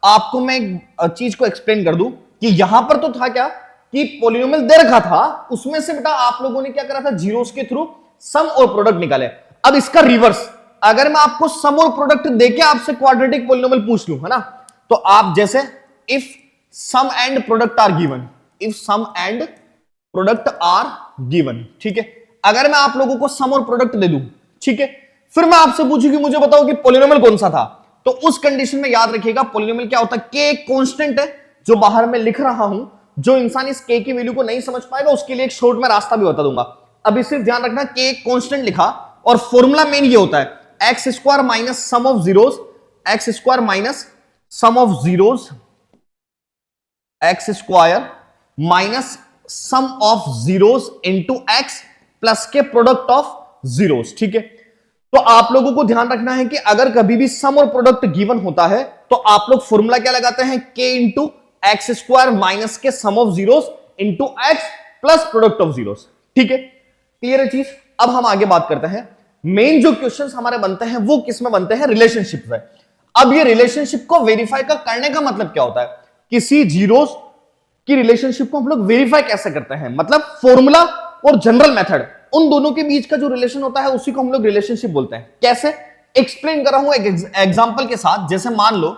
आपको मैं एक चीज को एक्सप्लेन कर दूं कि यहां पर तो था क्या कि पॉलिनोमियल दे रखा था, उसमें से बेटा आप लोगों ने क्या करा था, जीरोस के थ्रू सम और प्रोडक्ट निकाले। अब इसका रिवर्स, अगर मैं आपको सम और प्रोडक्ट देके आपसे क्वाड्रेटिक पॉलिनोमियल पूछ लूं, है ना, तो आप जैसे if sum and product are given, if sum and product are given, ठीक है। अगर मैं आप लोगों को सम और प्रोडक्ट दे दूं, ठीक है, फिर मैं आपसे पूछूं कि मुझे बताओ कि पॉलिनोमियल कौन सा था, तो उस कंडीशन में याद रखिएगा पॉलिनोमियल क्या होता है, के एक कांस्टेंट है जो बाहर मैं लिख रहा हूं। जो इंसान इस के की वैल्यू को नहीं समझ पाएगा उसके लिए एक शॉर्ट में रास्ता भी बता दूंगा। अभी सिर्फ ध्यान रखना, के एक कांस्टेंट लिखा और फॉर्मूला मेन ये होता है x square minus sum of zeros, x square minus sum of zeros, x square minus sum of zeros into x plus k product of zeros, ठीक है। तो आप लोगों को ध्यान रखना है कि अगर कभी भी सम और प्रोडक्ट गिवन होता है तो आप लोग फॉर्मूला क्या लगाते हैं, k into x square minus k sum of zeros into x plus product of zeros. ठीक है, क्लियर है चीज। अब हम आगे बात करते हैं, मेन जो क्वेश्चंस हमारे बनते हैं वो किस में बनते हैं, रिलेशनशिप में। अब ये रिलेशनशिप को वेरीफाई का करने का मतलब क्या होता है, किसी जीरोस की रिलेशनशिप को हम लोग वेरीफाई कैसे करते हैं, मतलब फॉर्मूला और जनरल मेथड उन दोनों के बीच का जो रिलेशन होता है उसी को हम लोग रिलेशनशिप बोलते हैं। कैसे, एक्सप्लेन कर रहा हूं एक एग्जांपल के साथ। जैसे मान लो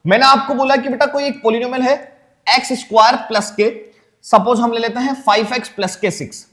मैंने आपको बोला कि बेटा कोई एक पॉलिनोमियल है एक्स स्क्वायर प्लस के, सपोज हम ले लेते हैं 5x प्लस के 6।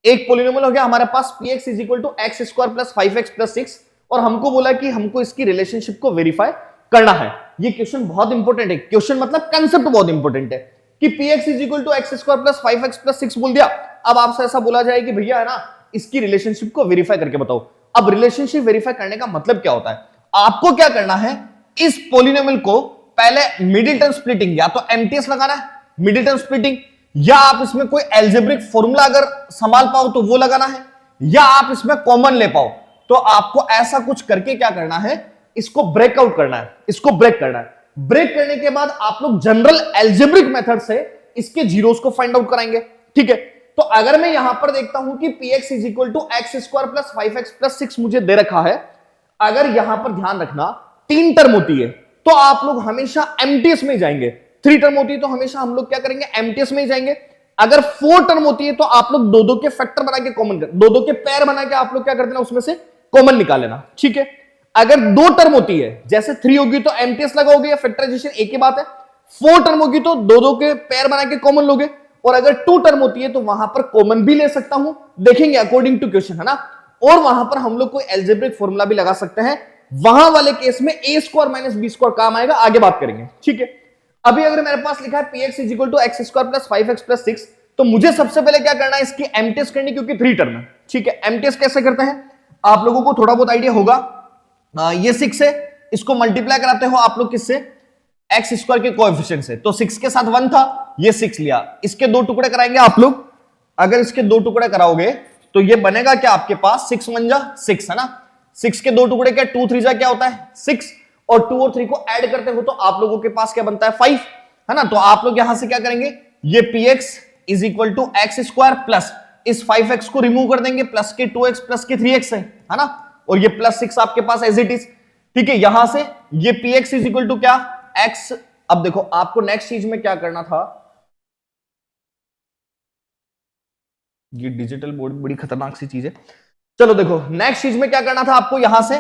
एक पॉलिनोमियल हो गया हमारे पास px is equal to x square plus 5x plus 6, और हमको बोला कि हमको इसकी रिलेशनशिप को वेरीफाई करना है। ये क्वेश्चन बहुत इंपॉर्टेंट है, क्वेश्चन मतलब कंसेप्ट बहुत इंपॉर्टेंट है कि px is equal to x square plus 5x plus 6 बोल दिया। अब आपसे ऐसा बोला जाए कि भैया है ना इसकी रिलेशनशिप को वेरीफाई करके बताओ। अब रिलेशनशिप वेरीफाई करने का मतलब क्या होता है, आपको क्या करना है, इस पॉलिनोमियल को पहले मिडिल टर्म स्प्लिटिंग, या तो एमटीएस लगाना है मिडिल टर्म स्प्लिटिंग, या आप इसमें कोई एल्जेब्रिक फॉर्मूला अगर संभाल पाओ तो वो लगाना है, या आप इसमें कॉमन ले पाओ। तो आपको ऐसा कुछ करके क्या करना है, इसको ब्रेकआउट करना है, इसको ब्रेक करना है। ब्रेक करने के बाद आप लोग जनरल एल्जेब्रिक मेथड से इसके जीरोस को फाइंड आउट कराएंगे। ठीक है, तो अगर मैं यहां पर देखता हूं कि px is equal to x square plus 5x plus 6 मुझे दे रखा है, अगर यहां पर ध्यान रखना 3 टर्म होती है तो आप लोग हमेशा एमटीएस में जाएंगे, 3 टर्म होती है तो हमेशा हम लोग क्या करेंगे, एमटीएस में ही जाएंगे। अगर 4 टर्म होती है तो आप लोग दो दो के फैक्टर बना के कॉमन कर, दो दो के पेयर बना के आप लोग क्या कर देना, उसमें से कॉमन निकाल लेना। ठीक है, अगर 2 टर्म होती है, जैसे 3 होगी तो एमटीएस लगाओगे या फैक्टराइजेशन, एक ही बात है। 4 टर्म होगी तो दो दो के पेयर बना के कॉमन लोगे, और अगर 2 टर्म होती है तो वहां पर कॉमन भी ले सकता हूं, देखेंगे अकॉर्डिंग टू क्वेश्चन, है ना। और वहां पर हम लोग कोई एल्जेब्रिक फॉर्मूला भी लगा सकते हैं, वहां वाले केस में ए स्क्वायर माइनस बी स्क्वायर काम आएगा, आगे बात करेंगे। ठीक है, अभी अगर मेरे पास लिखा है px is equal to x square plus 5x plus 6, तो मुझे सबसे पहले क्या करना है, इसकी एमटीएस करनी, क्योंकि 3 टर्म है। ठीक है, एमटीएस कैसे करते हैं, आप लोगों को थोड़ा बहुत आइडिया होगा। ये 6 है, इसको मल्टीप्लाई कराते हो आप लोग किससे, एक्स स्क्वायर के कोएफिशिएंट से, तो 6 के साथ 1 था, ये 6 लिया, इसके 2 टुकड़े कराएंगे आप लोग। अगर इसके 2 टुकड़े कराओगे तो ये बनेगा क्या आपके पास, 6 1 जा 6, है ना। 6 के 2 टुकड़े क्या, 2 3 जा क्या होता है 6, और 2 और 3 को ऐड करते हो तो आप लोगों के पास क्या बनता है 5, है ना। तो आप लोग यहां से क्या करेंगे, ये px is equal to x square plus इस 5x को रिमूव कर देंगे, प्लस के 2x प्लस के 3x है ना, और ये प्लस 6 आपके पास एज इट इज। ठीक है, यहां से ये px इज इक्वल टू क्या, x। अब देखो आपको नेक्स्ट चीज में क्या करना था, ये डिजिटल बोर्ड बड़ी खतरनाक सी चीज है। चलो देखो नेक्स्ट चीज में क्या करना था आपको, यहां से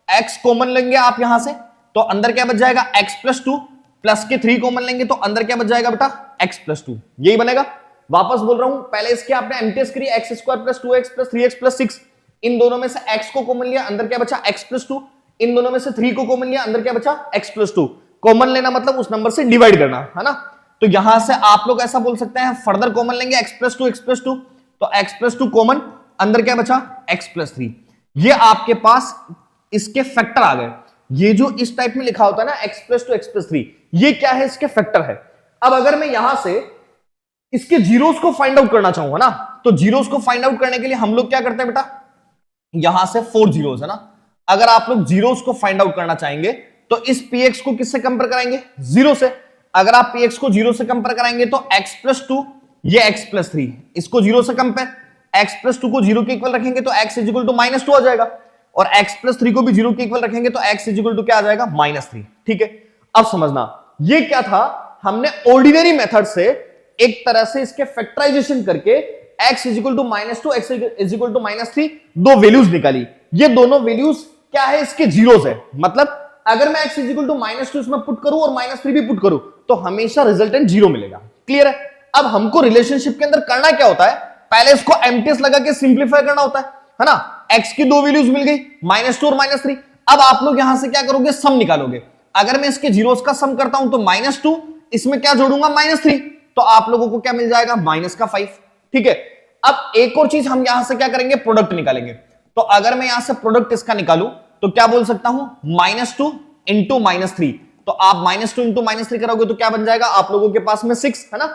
x कॉमन लेंगे आप यहां से, तो अंदर क्या बच जाएगा x प्लस 2, प्लस के 3 कॉमन लेंगे तो अंदर क्या बच जाएगा बेटा x प्लस 2, यही बनेगा। वापस बोल रहा हूं, पहले इसके आपने एमटीएस करी, x square plus 2x plus 3x plus 6, इन दोनों में से x को कॉमन लिया, अंदर क्या बचा x प्लस 2, इन दोनों में से 3 को कॉमन लिया, अंदर क्या बचा x प्लस 2। कॉमन लेना मतलब उस नंबर से डिवाइड करना, है ना। तो यहां से आप लोग ऐसा बोल सकते हैं, फर्दर कॉमन लेंगे x प्लस 2 तो x प्लस 2 कॉमन, अंदर क्या बचा x प्लस 3। ये आपके पास इसके फैक्टर आ गए। ये जो इस टाइप में लिखा होता है ना x प्लस 2 x प्लस 3, ये क्या है, इसके फैक्टर है। अब अगर मैं यहां से इसके जीरोस को फाइंड आउट करना चाहूंगा ना, तो जीरोस को फाइंड आउट करने के लिए हम लोग क्या करते हैं बेटा, यहां से 4 जीरोस है ना। अगर आप लोग जीरोस को फाइंड आउट करना चाहेंगे तो इस px को किससे कंपेयर कराएंगे, 0 से। अगर आप px को 0 से कंपेयर कराएंगे तो x प्लस 2, ये x प्लस 3, इसको 0 से कंपेयर, x प्लस 2 को 0 के इक्वल रखेंगे तो x is equal to minus 2 आ जाएगा, और x प्लस 3 को भी 0 के इक्वल रखेंगे तो x इज इक्वल टू क्या आ जाएगा, -3। ठीक है, अब समझना ये क्या था, हमने ऑर्डिनरी मेथड से एक तरह से इसके फैक्टराइजेशन करके x is equal to -2, x is equal to -3 दो वैल्यूज निकाली। ये दोनों वैल्यूज क्या है, इसके जीरोस है। मतलब अगर मैं x इज इक्वल टू -2 इसमें पुट करूं और -3 भी पुट करूं तो हमेशा रिजल्टेंट 0 मिलेगा। क्लियर है। अब हमको रिलेशनशिप के अंदर करना क्या होता है, पहले इसको एमटीएस लगा के सिंप्लीफाई करना होता है ना। x की दो वैल्यूज मिल गई, -2 और -3। अब आप लोग यहां से क्या करोगे, सम निकालोगे। अगर मैं इसके जीरोस का सम करता हूं तो -2, इसमें क्या जोड़ूंगा -3, तो आप लोगों को क्या मिल जाएगा, -5। ठीक है, अब एक और चीज हम यहां से क्या करेंगे, प्रोडक्ट निकालेंगे। तो अगर मैं यहां से प्रोडक्ट इसका निकालूं तो क्या बोल सकता हूं, -2 इंटू -3। तो आप -2 इंटू -3 करोगे तो क्या बन जाएगा, आप लोगों के पास में 6 है ना।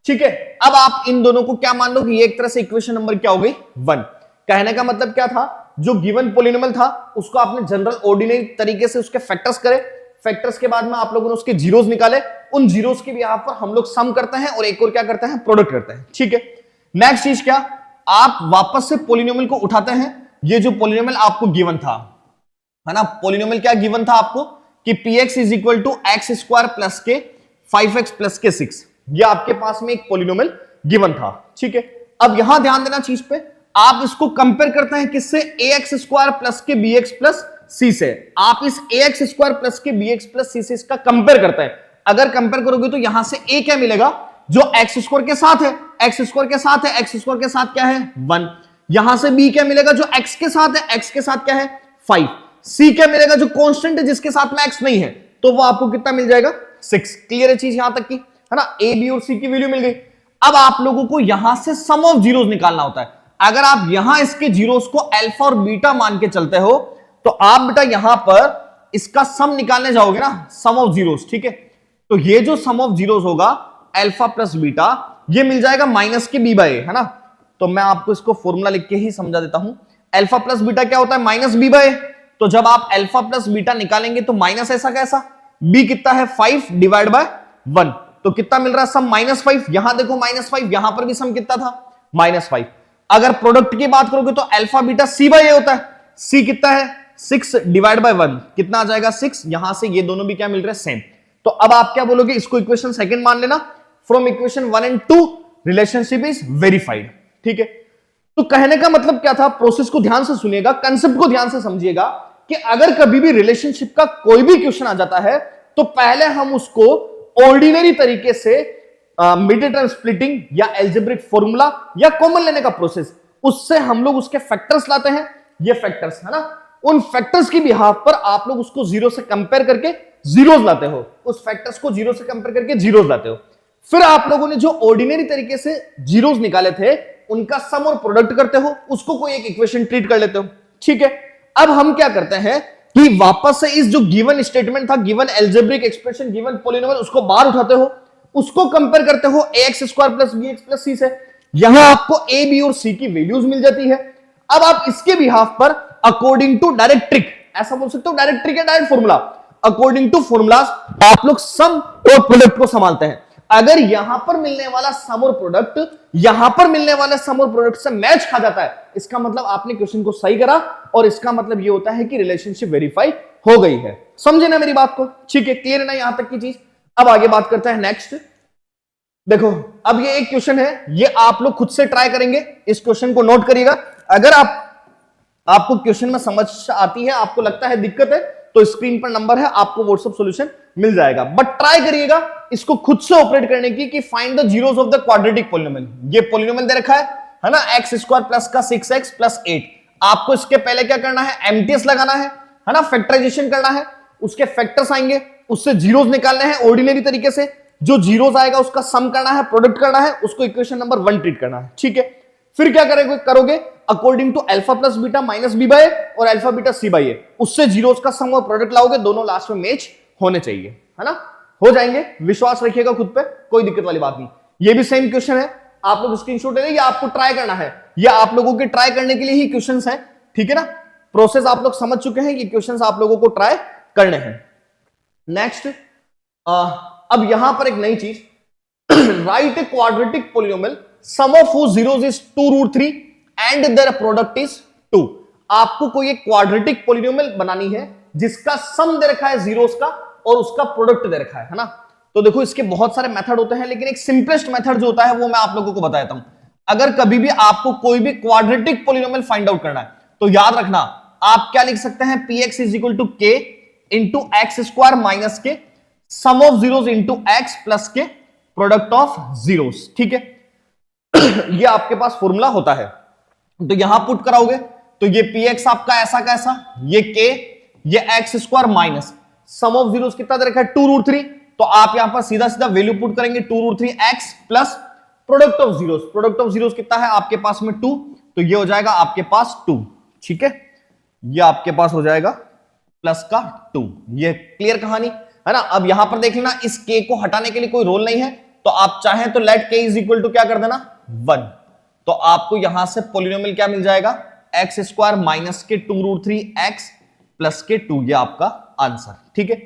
ठीक है, अब आप इन दोनों को क्या मान लो कि ये एक तरह से इक्वेशन नंबर क्या हो गई, 1। कहने का मतलब क्या था जो गिवन पॉलिनोमियल था उसको आपने जनरल ऑर्डिनरी तरीके से उसके फैक्टर्स करे, फैक्टर्स के बाद में आप लोगों ने उसके जीरोस निकाले, उन जीरोस के भी यहां पर हम लोग सम करते हैं और एक और क्या करते हैं, प्रोडक्ट करते हैं। ठीक है, नेक्स्ट चीज क्या, आप वापस से पॉलिनोमियल को उठाते हैं। ये जो पॉलिनोमियल आपको गिवन था, है ना, पॉलिनोमियल क्या गिवन था आपको कि px is equal to x square plus के 5x प्लस के 6, ये आपके पास में एक पॉलिनोमियल गिवन था। ठीक है, अब यहां ध्यान देना चीज पे, आप इसको कंपेयर करते हैं किससे, ax स्क्वायर प्लस के bx प्लस c से। आप इस ax स्क्वायर प्लस के bx प्लस c से इसका कंपेयर करते हैं। अगर कंपेयर करोगे तो यहां से a क्या मिलेगा, जो एक्स स्क्वायर के साथ है, एक्स स्क्वायर के साथ है, एक्स स्क्वायर के साथ क्या है 1। यहां से b क्या मिलेगा, जो x के साथ है, x के साथ क्या है 5। c क्या मिलेगा, जो कांस्टेंट है जिसके साथ में x नहीं है, तो वो आपको कितना मिल जाएगा 6। क्लियर है चीज यहां तक की, है ना, a b और c की वैल्यू मिल गई। अब आप लोगों को यहां से सम ऑफ जीरोस निकालना होता है। अगर आप यहां इसके जीरोस को अल्फा और बीटा मान के चलते हो तो आप बेटा यहां पर इसका सम निकालने जाओगे ना, सम ऑफ जीरोस। ठीक है, तो ये जो सम ऑफ जीरोस होगा अल्फा प्लस बीटा, ये मिल जाएगा माइनस के बी बाय ए, है ना। तो मैं आपको इसको फॉर्मूला लिख के ही समझा देता हूं। अल्फा प्लस बीटा क्या होता है, माइनस बी बाय ए। तो जब आप अल्फा प्लस बीटा निकालेंगे तो माइनस ऐसा कैसा, बी कितना है 5 डिवाइड बाय 1, तो कितना मिल रहा है सम -5। यहां देखो -5, यहां पर भी सम कितना था -5। अगर प्रोडक्ट की बात करोगे तो अल्फा बीटा सी बाय ए होता है, सी कितना है 6 डिवाइड बाय 1, कितना आ जाएगा 6। यहां से ये दोनों भी क्या मिल रहे हैं सेम। तो अब आप क्या बोलोगे, इसको इक्वेशन सेकंड मान लेना, from equation 1 and 2 relationship is verified. ठीक है, तो कहने का मतलब क्या था, प्रोसेस को ध्यान से सुनिएगा, कंसेप्ट को ध्यान से समझिएगा कि अगर कभी भी रिलेशनशिप का कोई भी क्वेश्चन आ जाता है तो पहले हम उसको ऑर्डिनरी तरीके से मिड टर्म स्प्लिटिंग या एल्जेब्रिक फॉर्मूला या कॉमन लेने का प्रोसेस, उससे हम लोग उसके फैक्टर्स लाते हैं। ये फैक्टर्स है ना, उन फैक्टर्स की बिहाफ पर आप लोग उसको जीरो से कंपेयर करके जीरोस लाते हो, उस फैक्टर्स को जीरो से कंपेयर करके जीरोस लाते हो। फिर आप लोगों ने जो ऑर्डिनरी तरीके से जीरोस निकाले थे उनका सम और प्रोडक्ट करते हो, उसको कोई एक इक्वेशन ट्रीट कर लेते हो। ठीक है, अब हम क्या करते हैं कि वापस से इस जो गिवन स्टेटमेंट था, given algebraic expression, given polynomial, उसको बाहर उठाते हो, उसको कंपेयर करते हो ax square plus bx plus c से। यहां आपको a b और c की वैल्यूज मिल जाती है। अब आप इसके बिहाफ पर अकॉर्डिंग टू डायरेक्ट ट्रिक, ऐसा बोल सकते हो डायरेक्ट ट्रिक या direct formula, according to formulas आप लोग सम और प्रोडक्ट को संभालते हैं। अगर यहां पर मिलने वाला सम और प्रोडक्ट यहां पर मिलने वाले सम और प्रोडक्ट से मैच खा जाता है, इसका मतलब आपने क्वेश्चन को सही करा और इसका मतलब ये होता है कि रिलेशनशिप वेरीफाई हो गई है। समझे ना मेरी बात को, ठीक है, क्लियर है ना यहां तक की चीज। अब आगे बात करते हैं नेक्स्ट। देखो अब ये एक क्वेश्चन है, ये आप लोग खुद से ट्राई करेंगे, इस क्वेश्चन को नोट करिएगा। अगर आपको क्वेश्चन में समझ आती है, आपको लगता है दिक्कत है, तो स्क्रीन पर नंबर है, आपको व्हाट्सएप सॉल्यूशन मिल जाएगा। बट ट्राई करिएगा इसको खुद से ऑपरेट करने की कि find the zeros of the quadratic polynomial. ये पॉलिनोमियल दे रखा है ना, एक्स स्क्वायर प्लस का 6x प्लस 8। आपको इसके पहले क्या करना है, एमटीएस लगाना है ना, फैक्टराइजेशन करना है, उसके फैक्टर्स आएंगे, उससे जीरोस निकालने हैं ऑर्डिनरी तरीके से, जो जीरोस आएगा उसका सम करना है, प्रोडक्ट करना है, उसको इक्वेशन नंबर 1 ट्रीट करना है। ठीक है, फिर क्या करोगे according to alpha plus beta minus b by और alpha beta c by a, उससे जीरोस का सम और प्रोडक्ट लाओगे, दोनों लास्ट में मैच होने चाहिए, है ना, हो जाएंगे। विश्वास रखिएगा खुद पे, कोई दिक्कत वाली बात नहीं। ये भी सेम क्वेश्चन है, आप लोग स्क्रीनशॉट ले लेंगे, आपको ट्राई करना है, ये आप लोगों के ट्राई करने के लिए ही क्वेश्चंस हैं। ठीक है ना, प्रोसेस आप लोग समझ चुके हैं, ये क्वेश्चंस आप लोगों को ट्राई करने हैं। नेक्स्ट, अब यहां पर एक नई चीज, write a quadratic polynomial sum of whose zeros is 2√3 and their product is 2। आपको कोई एक क्वाड्रेटिक पॉलिनोमियल बनानी है जिसका सम दे रखा है जीरोस का और उसका प्रोडक्ट दे रखा है ना। तो देखो इसके बहुत सारे मेथड होते हैं, लेकिन एक सिंपलेस्ट मेथड जो होता है वो मैं आप लोगों को बता देता हूं। अगर कभी भी आपको कोई भी क्वाड्रेटिक पॉलिनोमियल फाइंड आउट करना है तो याद रखना, आप क्या लिख सकते हैं, px is equal to k into x square minus k sum of zeros into x plus k product of zeros. ठीक है, ये आपके पास फॉर्मूला होता है। तो यहां पुट कराओगे तो ये px आपका ऐसा कैसा, ये k, ये x square minus sum of zeros कितना दे रखा है 2√3, तो आप यहां पर सीधा सीधा वैल्यू पुट करेंगे 2√3 x plus product of zeros. Product of zeros कितना है आपके पास में 2, तो ये हो जाएगा आपके पास 2। ठीक है, ये आपके पास हो जाएगा प्लस का 2। ये क्लियर कहानी है ना। अब यहां पर देख लेना, इस k को हटाने के लिए कोई रोल नहीं है, तो आप चाहें तो let k is equal to क्या कर देना 1, तो आपको यहां से पॉलिनोमियल क्या मिल जाएगा, एक्स स्क्वायर माइनस के 2√3 एक्स प्लस के 2, ये आपका आंसर। ठीक है,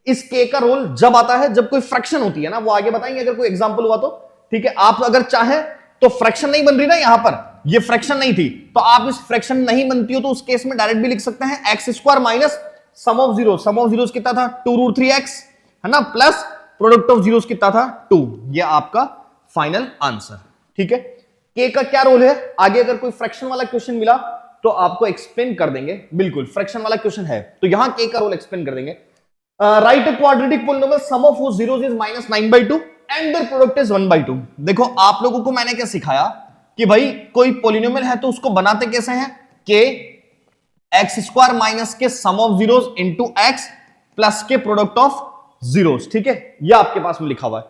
इस के का रोल जब आता है जब कोई फ्रैक्शन होती है ना, वो आगे बताएंगे अगर कोई एग्जांपल हुआ तो। ठीक है, आप अगर चाहें तो फ्रैक्शन नहीं बन रही ना, यहां पर ये फ्रैक्शन नहीं थी, तो आप इस फ्रैक्शन नहीं बनती हो तो उस केस में डायरेक्ट भी लिख सकते हैं x square minus sum of zeros कितना था 2√3 एक्स, है ना, प्लस प्रोडक्ट ऑफ जीरोस कितना था 2, ये आपका फाइनल आंसर। ठीक है, के का क्या रोल है, आगे अगर कोई फ्रैक्शन वाला क्वेश्चन मिला तो आपको एक्सप्लेन कर देंगे। बिल्कुल फ्रैक्शन वाला क्वेश्चन है तो यहां के का रोल एक्सप्लेन कर देंगे। Write a quadratic polynomial sum of whose zeros is -9/2 and their product is 1/2। देखो आप लोगों को मैंने क्या सिखाया कि भाई कोई पॉलिनोमियल है तो उसको बनाते कैसे हैं, के x square minus k sum of zeros into x plus k product of zeros. ठीक है, यह आपके पास में लिखा हुआ है।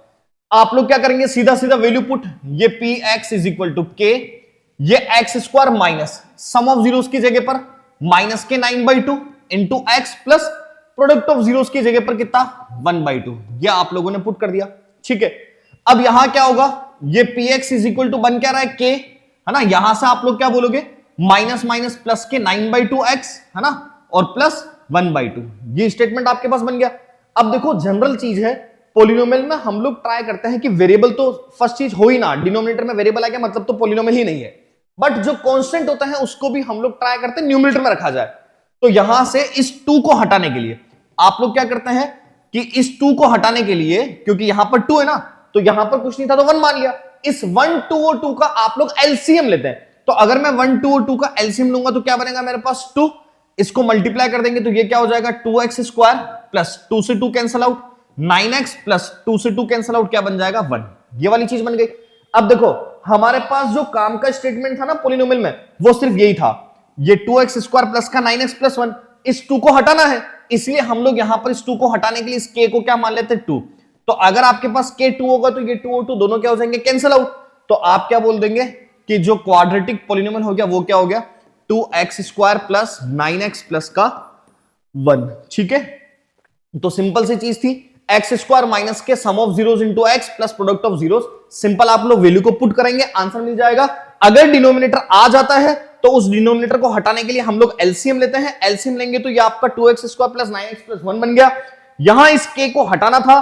आप लोग क्या करेंगे, सीधा सीधा वैल्यू पुट, ये P X is equal to k, ये x square minus sum of zeros की जगह पर माइनस के 9/2 into x plus product of zeros की जगह पर कितना 1/2, ये आप लोगों ने पुट कर दिया। ठीक है, अब यहां क्या होगा, ये P X is equal to बन क्या रहा है के, है ना, यहां से आप लोग क्या बोलोगे माइनस माइनस प्लस के 9/2 एक्स, है ना, और प्लस 1/2, ये स्टेटमेंट आपके पास बन गया। अब देखो जनरल चीज है पॉलिनोमियल में, हम लोग ट्राई करते हैं कि वेरिएबल तो फर्स्ट चीज हो ही ना, डिनोमिनेटर में वेरिएबल आ गया मतलब तो पॉलिनोमियल ही नहीं है, बट जो कांस्टेंट होता है उसको भी हम लोग ट्राई करते हैं न्यूमरेटर में रखा जाए। तो यहां से इस 2 को हटाने के लिए आप लोग क्या करते हैं कि इस 2 को हटाने के लिए, क्योंकि यहां पर 2 है ना, तो यहां पर कुछ नहीं था तो 1 मान लिया, इस 1, 2 और 2 का आप लोग एलसीएम लेते हैं। तो अगर मैं 1, 2 और 2 का एलसीएम लूंगा तो क्या बनेगा मेरे पास 2, इसको मल्टीप्लाई कर देंगे तो ये क्या हो जाएगा 2x स्क्वायर प्लस 2 से 2 कैंसिल आउट, 9x प्लस 2 से 2 कैंसिल आउट, क्या बन जाएगा 1, ये वाली चीज बन गई। अब देखो हमारे पास जो काम का स्टेटमेंट था ना पॉलिनोमियल में, वो सिर्फ यही था, ये 2x स्क्वायर प्लस का 9x प्लस 1, इस 2 को हटाना है, इसलिए हम लोग यहां पर इस 2 को हटाने के लिए इस k को क्या मान लेते हैं 2। तो अगर आपके पास k 2 होगा तो ये 2 और 2 दोनों क्या हो जाएंगे कैंसिल आउट, तो आप क्या बोल देंगे कि जो क्वाड्रेटिक पॉलिनोमियल हो गया वो क्या हो गया 2x square plus 9x plus का 1। ठीक है, तो सिंपल सी चीज थी, x square minus k sum of zeros into x plus product of zeros, simple आप लोग वैल्यू को पुट करेंगे आंसर मिल जाएगा। अगर डिनोमिनेटर आ जाता है तो उस डिनोमिनेटर को हटाने के लिए हम लोग एलसीएम लेते हैं, एलसीएम लेंगे तो ये आपका 2x square plus 9x plus 1 बन गया। यहां इस k को हटाना था,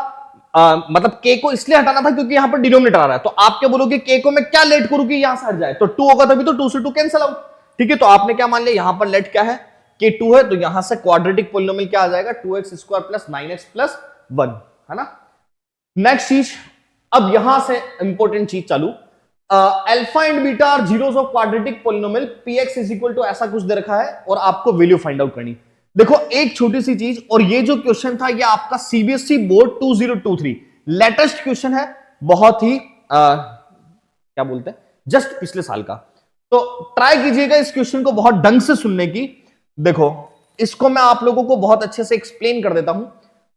मतलब k को इसलिए हटाना था क्योंकि यहां पर डिनोमिनेटर आ रहा है, तो आप क्या बोलोगे k को मैं क्या लेट करूं कि यहां से हट जाए, तो 2 होगा तभी तो 2 से 2 कैंसिल आउट। ठीक है, तो आपने क्या मान लिया यहां पर लेट क्या है k 2 है, तो यहां से क्वाड्रेटिक पॉलिनोमियल क्या आ जाएगा 2x square plus 9x plus 1, है ना। नेक्स्ट चीज, अब यहां से इंपॉर्टेंट चीज चालू, alpha and beta are zeros of quadratic polynomial px is equal to ऐसा कुछ दे रखा है और आपको वैल्यू फाइंड आउट करनी। देखो एक छोटी सी चीज, और ये जो क्वेश्चन था ये आपका सीबीएसई बोर्ड 2023 लेटेस्ट क्वेश्चन है, बहुत ही क्या बोलते हैं जस्ट पिछले साल का, तो ट्राई कीजिएगा इस क्वेश्चन को बहुत ढंग से सुनने की। देखो इसको मैं आप लोगों को बहुत अच्छे से एक्सप्लेन कर देता हूं।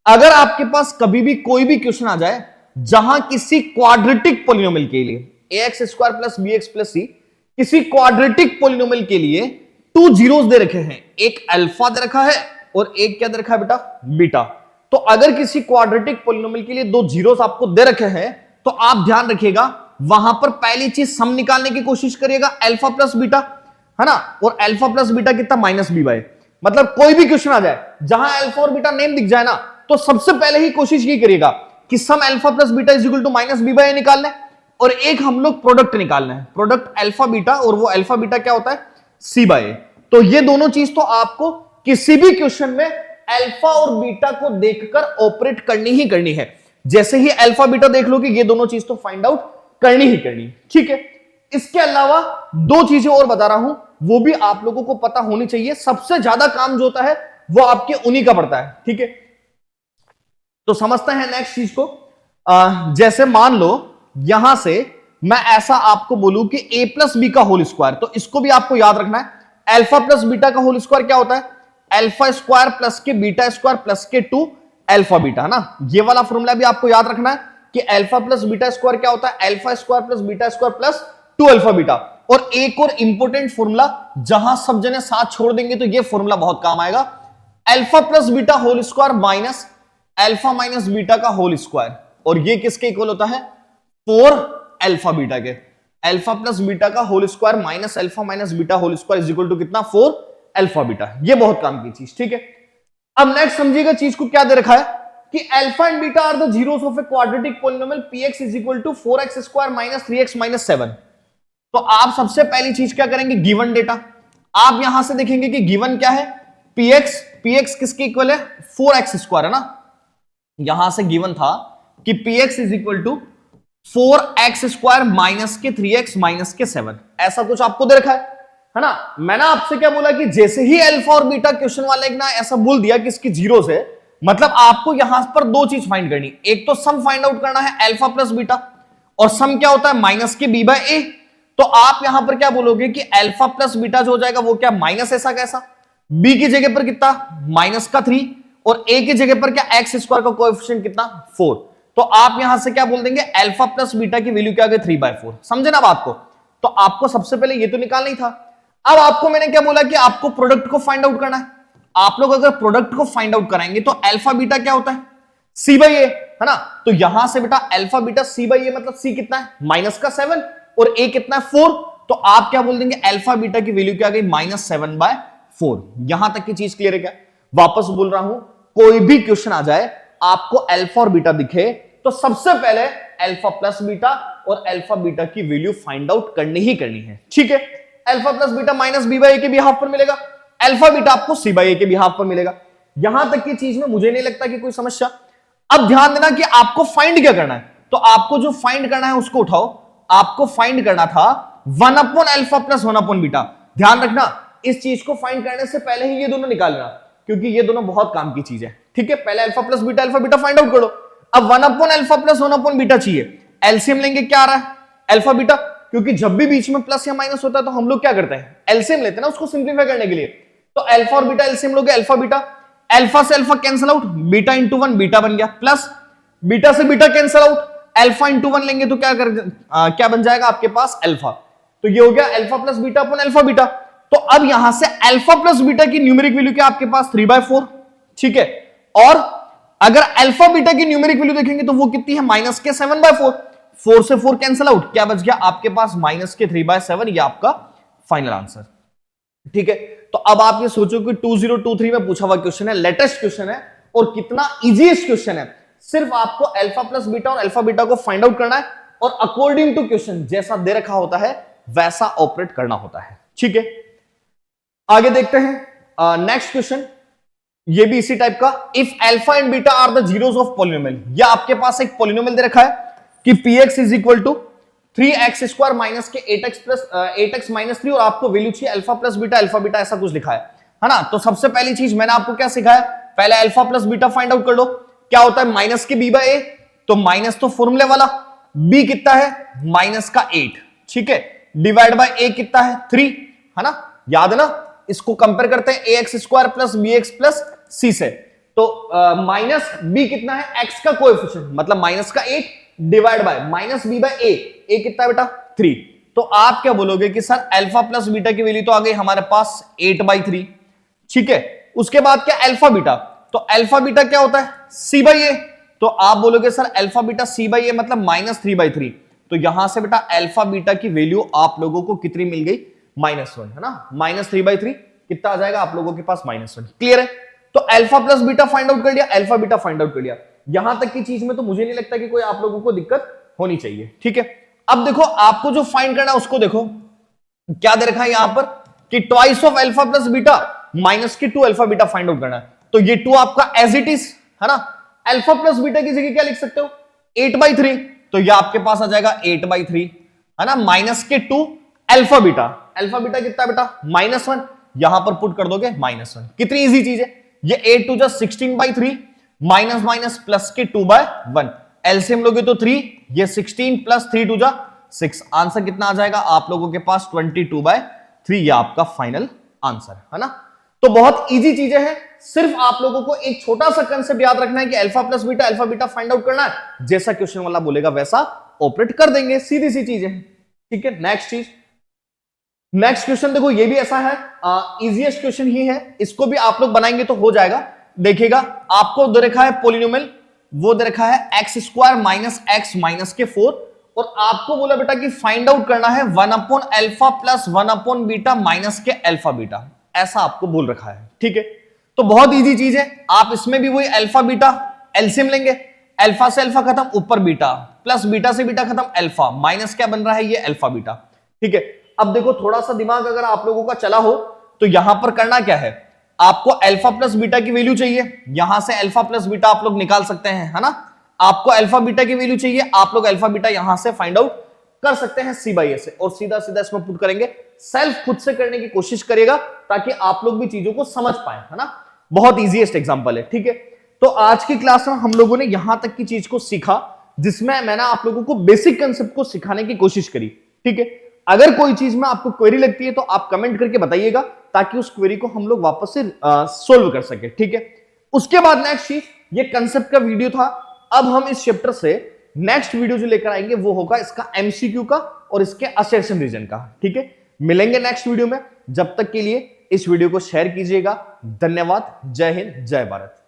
अगर आपके पास कभी भी कोई भी क्वेश्चन आ जाए जहां किसी क्वाड्रेटिक पॉलिनोमियल के लिए ax square plus bx plus c, किसी क्वाड्रेटिक पॉलिनोमियल के लिए 2 जीरोस दे रखे हैं, एक अल्फा दे रखा है और एक क्या दे रखा है बेटा बीटा। तो अगर किसी क्वाड्रेटिक पॉलिनोमियल के लिए 2 जीरोस आपको दे रखे हैं तो आप ध्यान रखिएगा वहां पर पहली चीज सम निकालने की कोशिश करिएगा अल्फा प्लस बीटा, है ना, और अल्फा प्लस बीटा कितना माइनस बी बाय, मतलब कोई भी क्वेश्चन आ जाए जहां अल्फा और बीटा नेम दिख जाए ना, तो सबसे पहले ही कोशिश ये करिएगा कि sum alpha plus beta is equal to minus b by निकालना है, और एक हम लोग प्रोडक्ट निकालना है, प्रोडक्ट अल्फा बीटा, और वो अल्फा बीटा क्या होता है सी बाय। तो ये दोनों चीज तो आपको किसी भी क्वेश्चन में अल्फा और बीटा को देखकर ऑपरेट करनी ही करनी है। जैसे ही अल्फा बीटा देख लो कि ये दोनों चीज तो फाइंड आउट करनी ही करनी। ठीक है, इसके अलावा 2 चीजें और बता रहा हूं, वो भी आप लोगों को पता होनी चाहिए। सबसे ज्यादा काम जो होता है वो आपके उन्हीं का पड़ता है। ठीक है, तो समझते हैं नेक्स्ट चीज को। जैसे मान लो यहां से मैं ऐसा आपको बोलूं कि a प्लस बी का होल स्क्वायर, तो इसको भी आपको याद रखना है, अल्फा प्लस बीटा का होल स्क्वायर क्या होता है अल्फा स्क्वायर प्लस के बीटा स्क्वायर प्लस के 2 अल्फा बीटा, है ना। ये वाला फॉर्मूला भी आपको याद रखना है कि अल्फा प्लस बीटा स्क्वायर क्या होता है alpha square plus beta square plus 2 alpha beta. और एक और इंपॉर्टेंट फॉर्मूला जहां सब जने साथ छोड़ देंगे तो ये फॉर्मूला बहुत काम आएगा, alpha plus beta whole square minus alpha minus beta का होल स्क्वायर, और ये किसके इक्वल होता है 4 अल्फा बीटा के। अल्फा प्लस बीटा का whole square minus alpha minus beta whole square is equal to कितना 4 अल्फा बीटा। ये बहुत काम की चीज, ठीक है। अब नेक्स्ट समझिएगा चीज को, क्या दे रखा है कि alpha and beta are the zeros of a quadratic polynomial px is equal to 4x square minus 3x minus 7। तो आप सबसे पहली चीज क्या करेंगे, गिवन डेटा आप यहां से देखेंगे कि गिवन क्या है, px किसके इक्वल है 4x स्क्वायर है ना। यहां से गिवन था कि px is equal to 4x square minus के 3x माइनस के 7, ऐसा कुछ आपको दे रखा है ना। मैंने आपसे क्या बोला कि जैसे ही अल्फा और बीटा क्वेश्चन वाले ना ऐसा बोल दिया कि इसकी जीरो से, मतलब आपको यहां पर दो चीज फाइंड करनी, एक तो सम फाइंड आउट करना है अल्फा प्लस बीटा, और सम क्या होता है माइनस के b बाय a। तो आप यहां पर क्या बोलोगे कि अल्फा प्लस बीटा जो हो जाएगा वो क्या माइनस ऐसा कैसा, b की जगह पर कितना माइनस का 3 और a की जगह पर क्या x स्क्वायर का कोएफिशिएंट कितना 4। तो आप यहां से क्या बोल देंगे अल्फा प्लस बीटा की वैल्यू क्या आ गई 3/4। समझे ना बात को। तो आपको सबसे पहले ये तो निकालना ही था। अब आपको मैंने क्या बोला कि आपको प्रोडक्ट को फाइंड आउट करना है। आप लोग अगर प्रोडक्ट को फाइंड आउट कराएंगे तो अल्फा बीटा क्या होता है c बाई ए है ना। तो यहां से बेटा अल्फा बीटा c बाई ए मतलब c कितना है माइनस का 7 और a कितना है 4। तो आप क्या बोल देंगे अल्फा बीटा की वैल्यू क्या आ गई -7/4। यहां तक की चीज क्लियर है क्या। वापस बोल रहा हूं, कोई भी क्वेश्चन आ जाए आपको अल्फा और बीटा दिखे तो सबसे पहले अल्फा प्लस बीटा और अल्फा बीटा की वैल्यू फाइंड आउट करनी ही करनी है, ठीक है। Alpha plus beta minus b by a के बिहाफ पर मिलेगा, अल्फा बीटा आपको c बाई ए के बिहाफ पर मिलेगा। यहां तक की चीज में मुझे नहीं लगता कि कोई समस्या। अब ध्यान देना कि आपको फाइंड क्या करना है। तो आपको जो फाइंड करना है उसको उठाओ। आपको फाइंड करना था 1 upon alpha plus 1 upon beta. ध्यान रखना इस चीज को फाइंड करने से पहले ही ये दोनों निकालना, क्योंकि ये दोनों बहुत काम की चीज है, ठीक है। पहले alpha plus beta find out करो। अब 1 upon alpha plus 1 upon beta चाहिए। एलसीएम लेंगे, क्या आ रहा है अल्फा बीटा, क्योंकि जब भी बीच में प्लस या माइनस होता है तो हम लोग क्या करते हैं एलसीएम लेते हैं ना उसको सिंप्लीफाई करने के लिए। तो अल्फा और बीटा एलसीएम लोगे, अल्फा बीटा, अल्फा से alpha cancel out, beta into 1 beta बन गया, प्लस बीटा से beta cancel out, alpha into 1 लेंगे तो क्या बन जाएगा आपके पास अल्फा। तो ये हो गया alpha plus beta upon alpha beta. तो अब यहां से अल्फा प्लस बीटा की न्यूमेरिक वैल्यू क्या आपके पास 3/4, ठीक है। और अगर अल्फा बीटा की न्यूमेरिक वैल्यू देखेंगे तो वो कितनी है माइनस के 7/4। 4 से 4 कैंसिल आउट, क्या बच गया आपके पास माइनस के 3/7। ये आपका फाइनल आंसर, ठीक है। तो अब आप ये सोचो कि 2023 में पूछा हुआ क्वेश्चन है, लेटेस्ट क्वेश्चन है और कितना इजीएस्ट क्वेश्चन है। सिर्फ आपको अल्फा प्लस बीटा और अल्फा बीटा को फाइंड आउट करना है और अकॉर्डिंग टू क्वेश्चन जैसा दे रखा होता है वैसा ऑपरेट करना होता है, ठीक है। आगे देखते हैं नेक्स्ट क्वेश्चन, ये भी इसी टाइप का। If alpha and beta are the zeros of polynomial, या आपके पास एक पॉलिनोमियल दे रखा है कि px is equal to 3x square minus के 8x माइनस 3 और आपको वैल्यू चाहिए अल्फा प्लस बीटा ऐसा कुछ लिखा है ना। तो सबसे पहली चीज मैंने आपको क्या सिखाया, पहले alpha plus beta find out कर लो। क्या होता है माइनस के b बाय a, तो माइनस तो फॉर्मूले वाला, b कितना है माइनस का 8, ठीक है, डिवाइड बाय a कितना है 3, है ना, याद है ना। इसको कंपेयर करते हैं ax square plus bx plus c से। तो माइनस b कितना है x का कोएफिशिएंट मतलब माइनस का 8 divide by minus b by a कितना है बेटा 3। तो आप क्या बोलोगे कि सर अल्फा प्लस बीटा की वैल्यू तो आ गई हमारे पास 8/3, ठीक है। उसके बाद क्या अल्फा बीटा, तो अल्फा बीटा क्या होता है c बाई a। तो आप बोलोगे sir alpha beta c by a मतलब -3/3। तो यहां से बेटा अल्फा बीटा की वैल्यू आप लोगों को कितनी मिल गई -1, है ना। -3/3 कितना आ जाएगा आप लोगों के पास -1। क्लियर है। तो alpha plus beta find out कर लिया, अल्फा बीटा फाइंड आउट कर लिया। यहां तक की चीज में तो मुझे नहीं लगता कि कोई आप लोगों को दिक्कत होनी चाहिए, ठीक है। अब देखो आपको जो फाइंड करना है उसको देखो क्या दे रखा है यहां पर कि twice of alpha plus beta minus के 2 अल्फा बीटा फाइंड आउट करना है। तो ये 2 आपका एज इट इज है ना। अल्फा प्लस बीटा की जगह क्या लिख सकते हो 8/3, तो ये आपके पास आ जाएगा 8/3, है ना, माइनस के 2 अल्फा बीटा कितना बेटा -1, यहां पर पुट कर दोगे -1। कितनी इजी चीज है ये। 8 टू 16/3 माइनस माइनस प्लस के 2/1, एलसीएम लोगे तो 3, ये 16 प्लस 3 टू 6, आंसर कितना आ जाएगा आप लोगों के पास 22/3। ये आपका फाइनल आंसर है ना। तो बहुत इजी चीजें हैं, सिर्फ आप लोगों को एक छोटा सा कंसेप्ट याद रखना है कि alpha plus beta find out करना है, जैसा क्वेश्चन वाला बोलेगा वैसा ऑपरेट कर देंगे, सीधी सी चीजें, ठीक है। नेक्स्ट क्वेश्चन देखो, ये भी ऐसा है, इजीएस्ट क्वेश्चन ही है, इसको भी आप लोग बनाएंगे तो हो जाएगा। देखिएगा आपको दे रखा है पॉलिनोमियल, वो दे रखा है x square minus x minus के 4 और आपको बोला बेटा कि फाइंड आउट करना है 1/अल्फा प्लस 1/बीटा माइनस के अल्फा बीटा, ऐसा आपको बोल रखा है। ठीक है, तो बहुत इजी चीज है, आप इसमें भी वही अल्फा बीटा एलसीएम लेंगे, अल्फा से अल्फा खत्म, ऊपर बीटा, प्लस बीटा से बीटा खत्म, अल्फा, माइनस क्या बन रहा है, ये अल्फा बीटा। ठीक है, अब देखो थोड़ा सा दिमाग अगर आप लोगों का चला हो तो यहां पर करना क्या है, आपको अल्फा प्लस बीटा की वैल्यू चाहिए, यहां से अल्फा प्लस बीटा आप लोग निकाल सकते हैं, है ना। आपको अल्फा बीटा की वैल्यू चाहिए, आप लोग अल्फा बीटा यहां से फाइंड आउट कर सकते हैं सी बाई ए से, और सीधा सीधा इसमें पुट करेंगे। सेल्फ खुद से करने की कोशिश करिएगा ताकि आप लोग भी चीजों को समझ पाए, है ना। बहुत इजीएस्ट एग्जांपल है। ठीक है, तो आज की क्लास में हम लोगों ने यहां तक की चीज को सीखा जिसमें मैंने आप लोगों को बेसिक कंसेप्ट को सिखाने की कोशिश करी। ठीक है, अगर कोई चीज में आपको क्वेरी लगती है तो आप कमेंट करके बताइएगा ताकि उस क्वेरी को हम लोग वापस से सोल्व कर सके। ठीक है, उसके बाद नेक्स्ट चीज, ये कंसेप्ट का वीडियो था। अब हम इस चैप्टर से नेक्स्ट वीडियो जो लेकर आएंगे वो होगा इसका एमसीक्यू का और इसके असर्शन रीजन का। ठीक है, मिलेंगे नेक्स्ट वीडियो में, जब तक के लिए इस वीडियो को शेयर कीजिएगा। धन्यवाद, जय हिंद, जय भारत।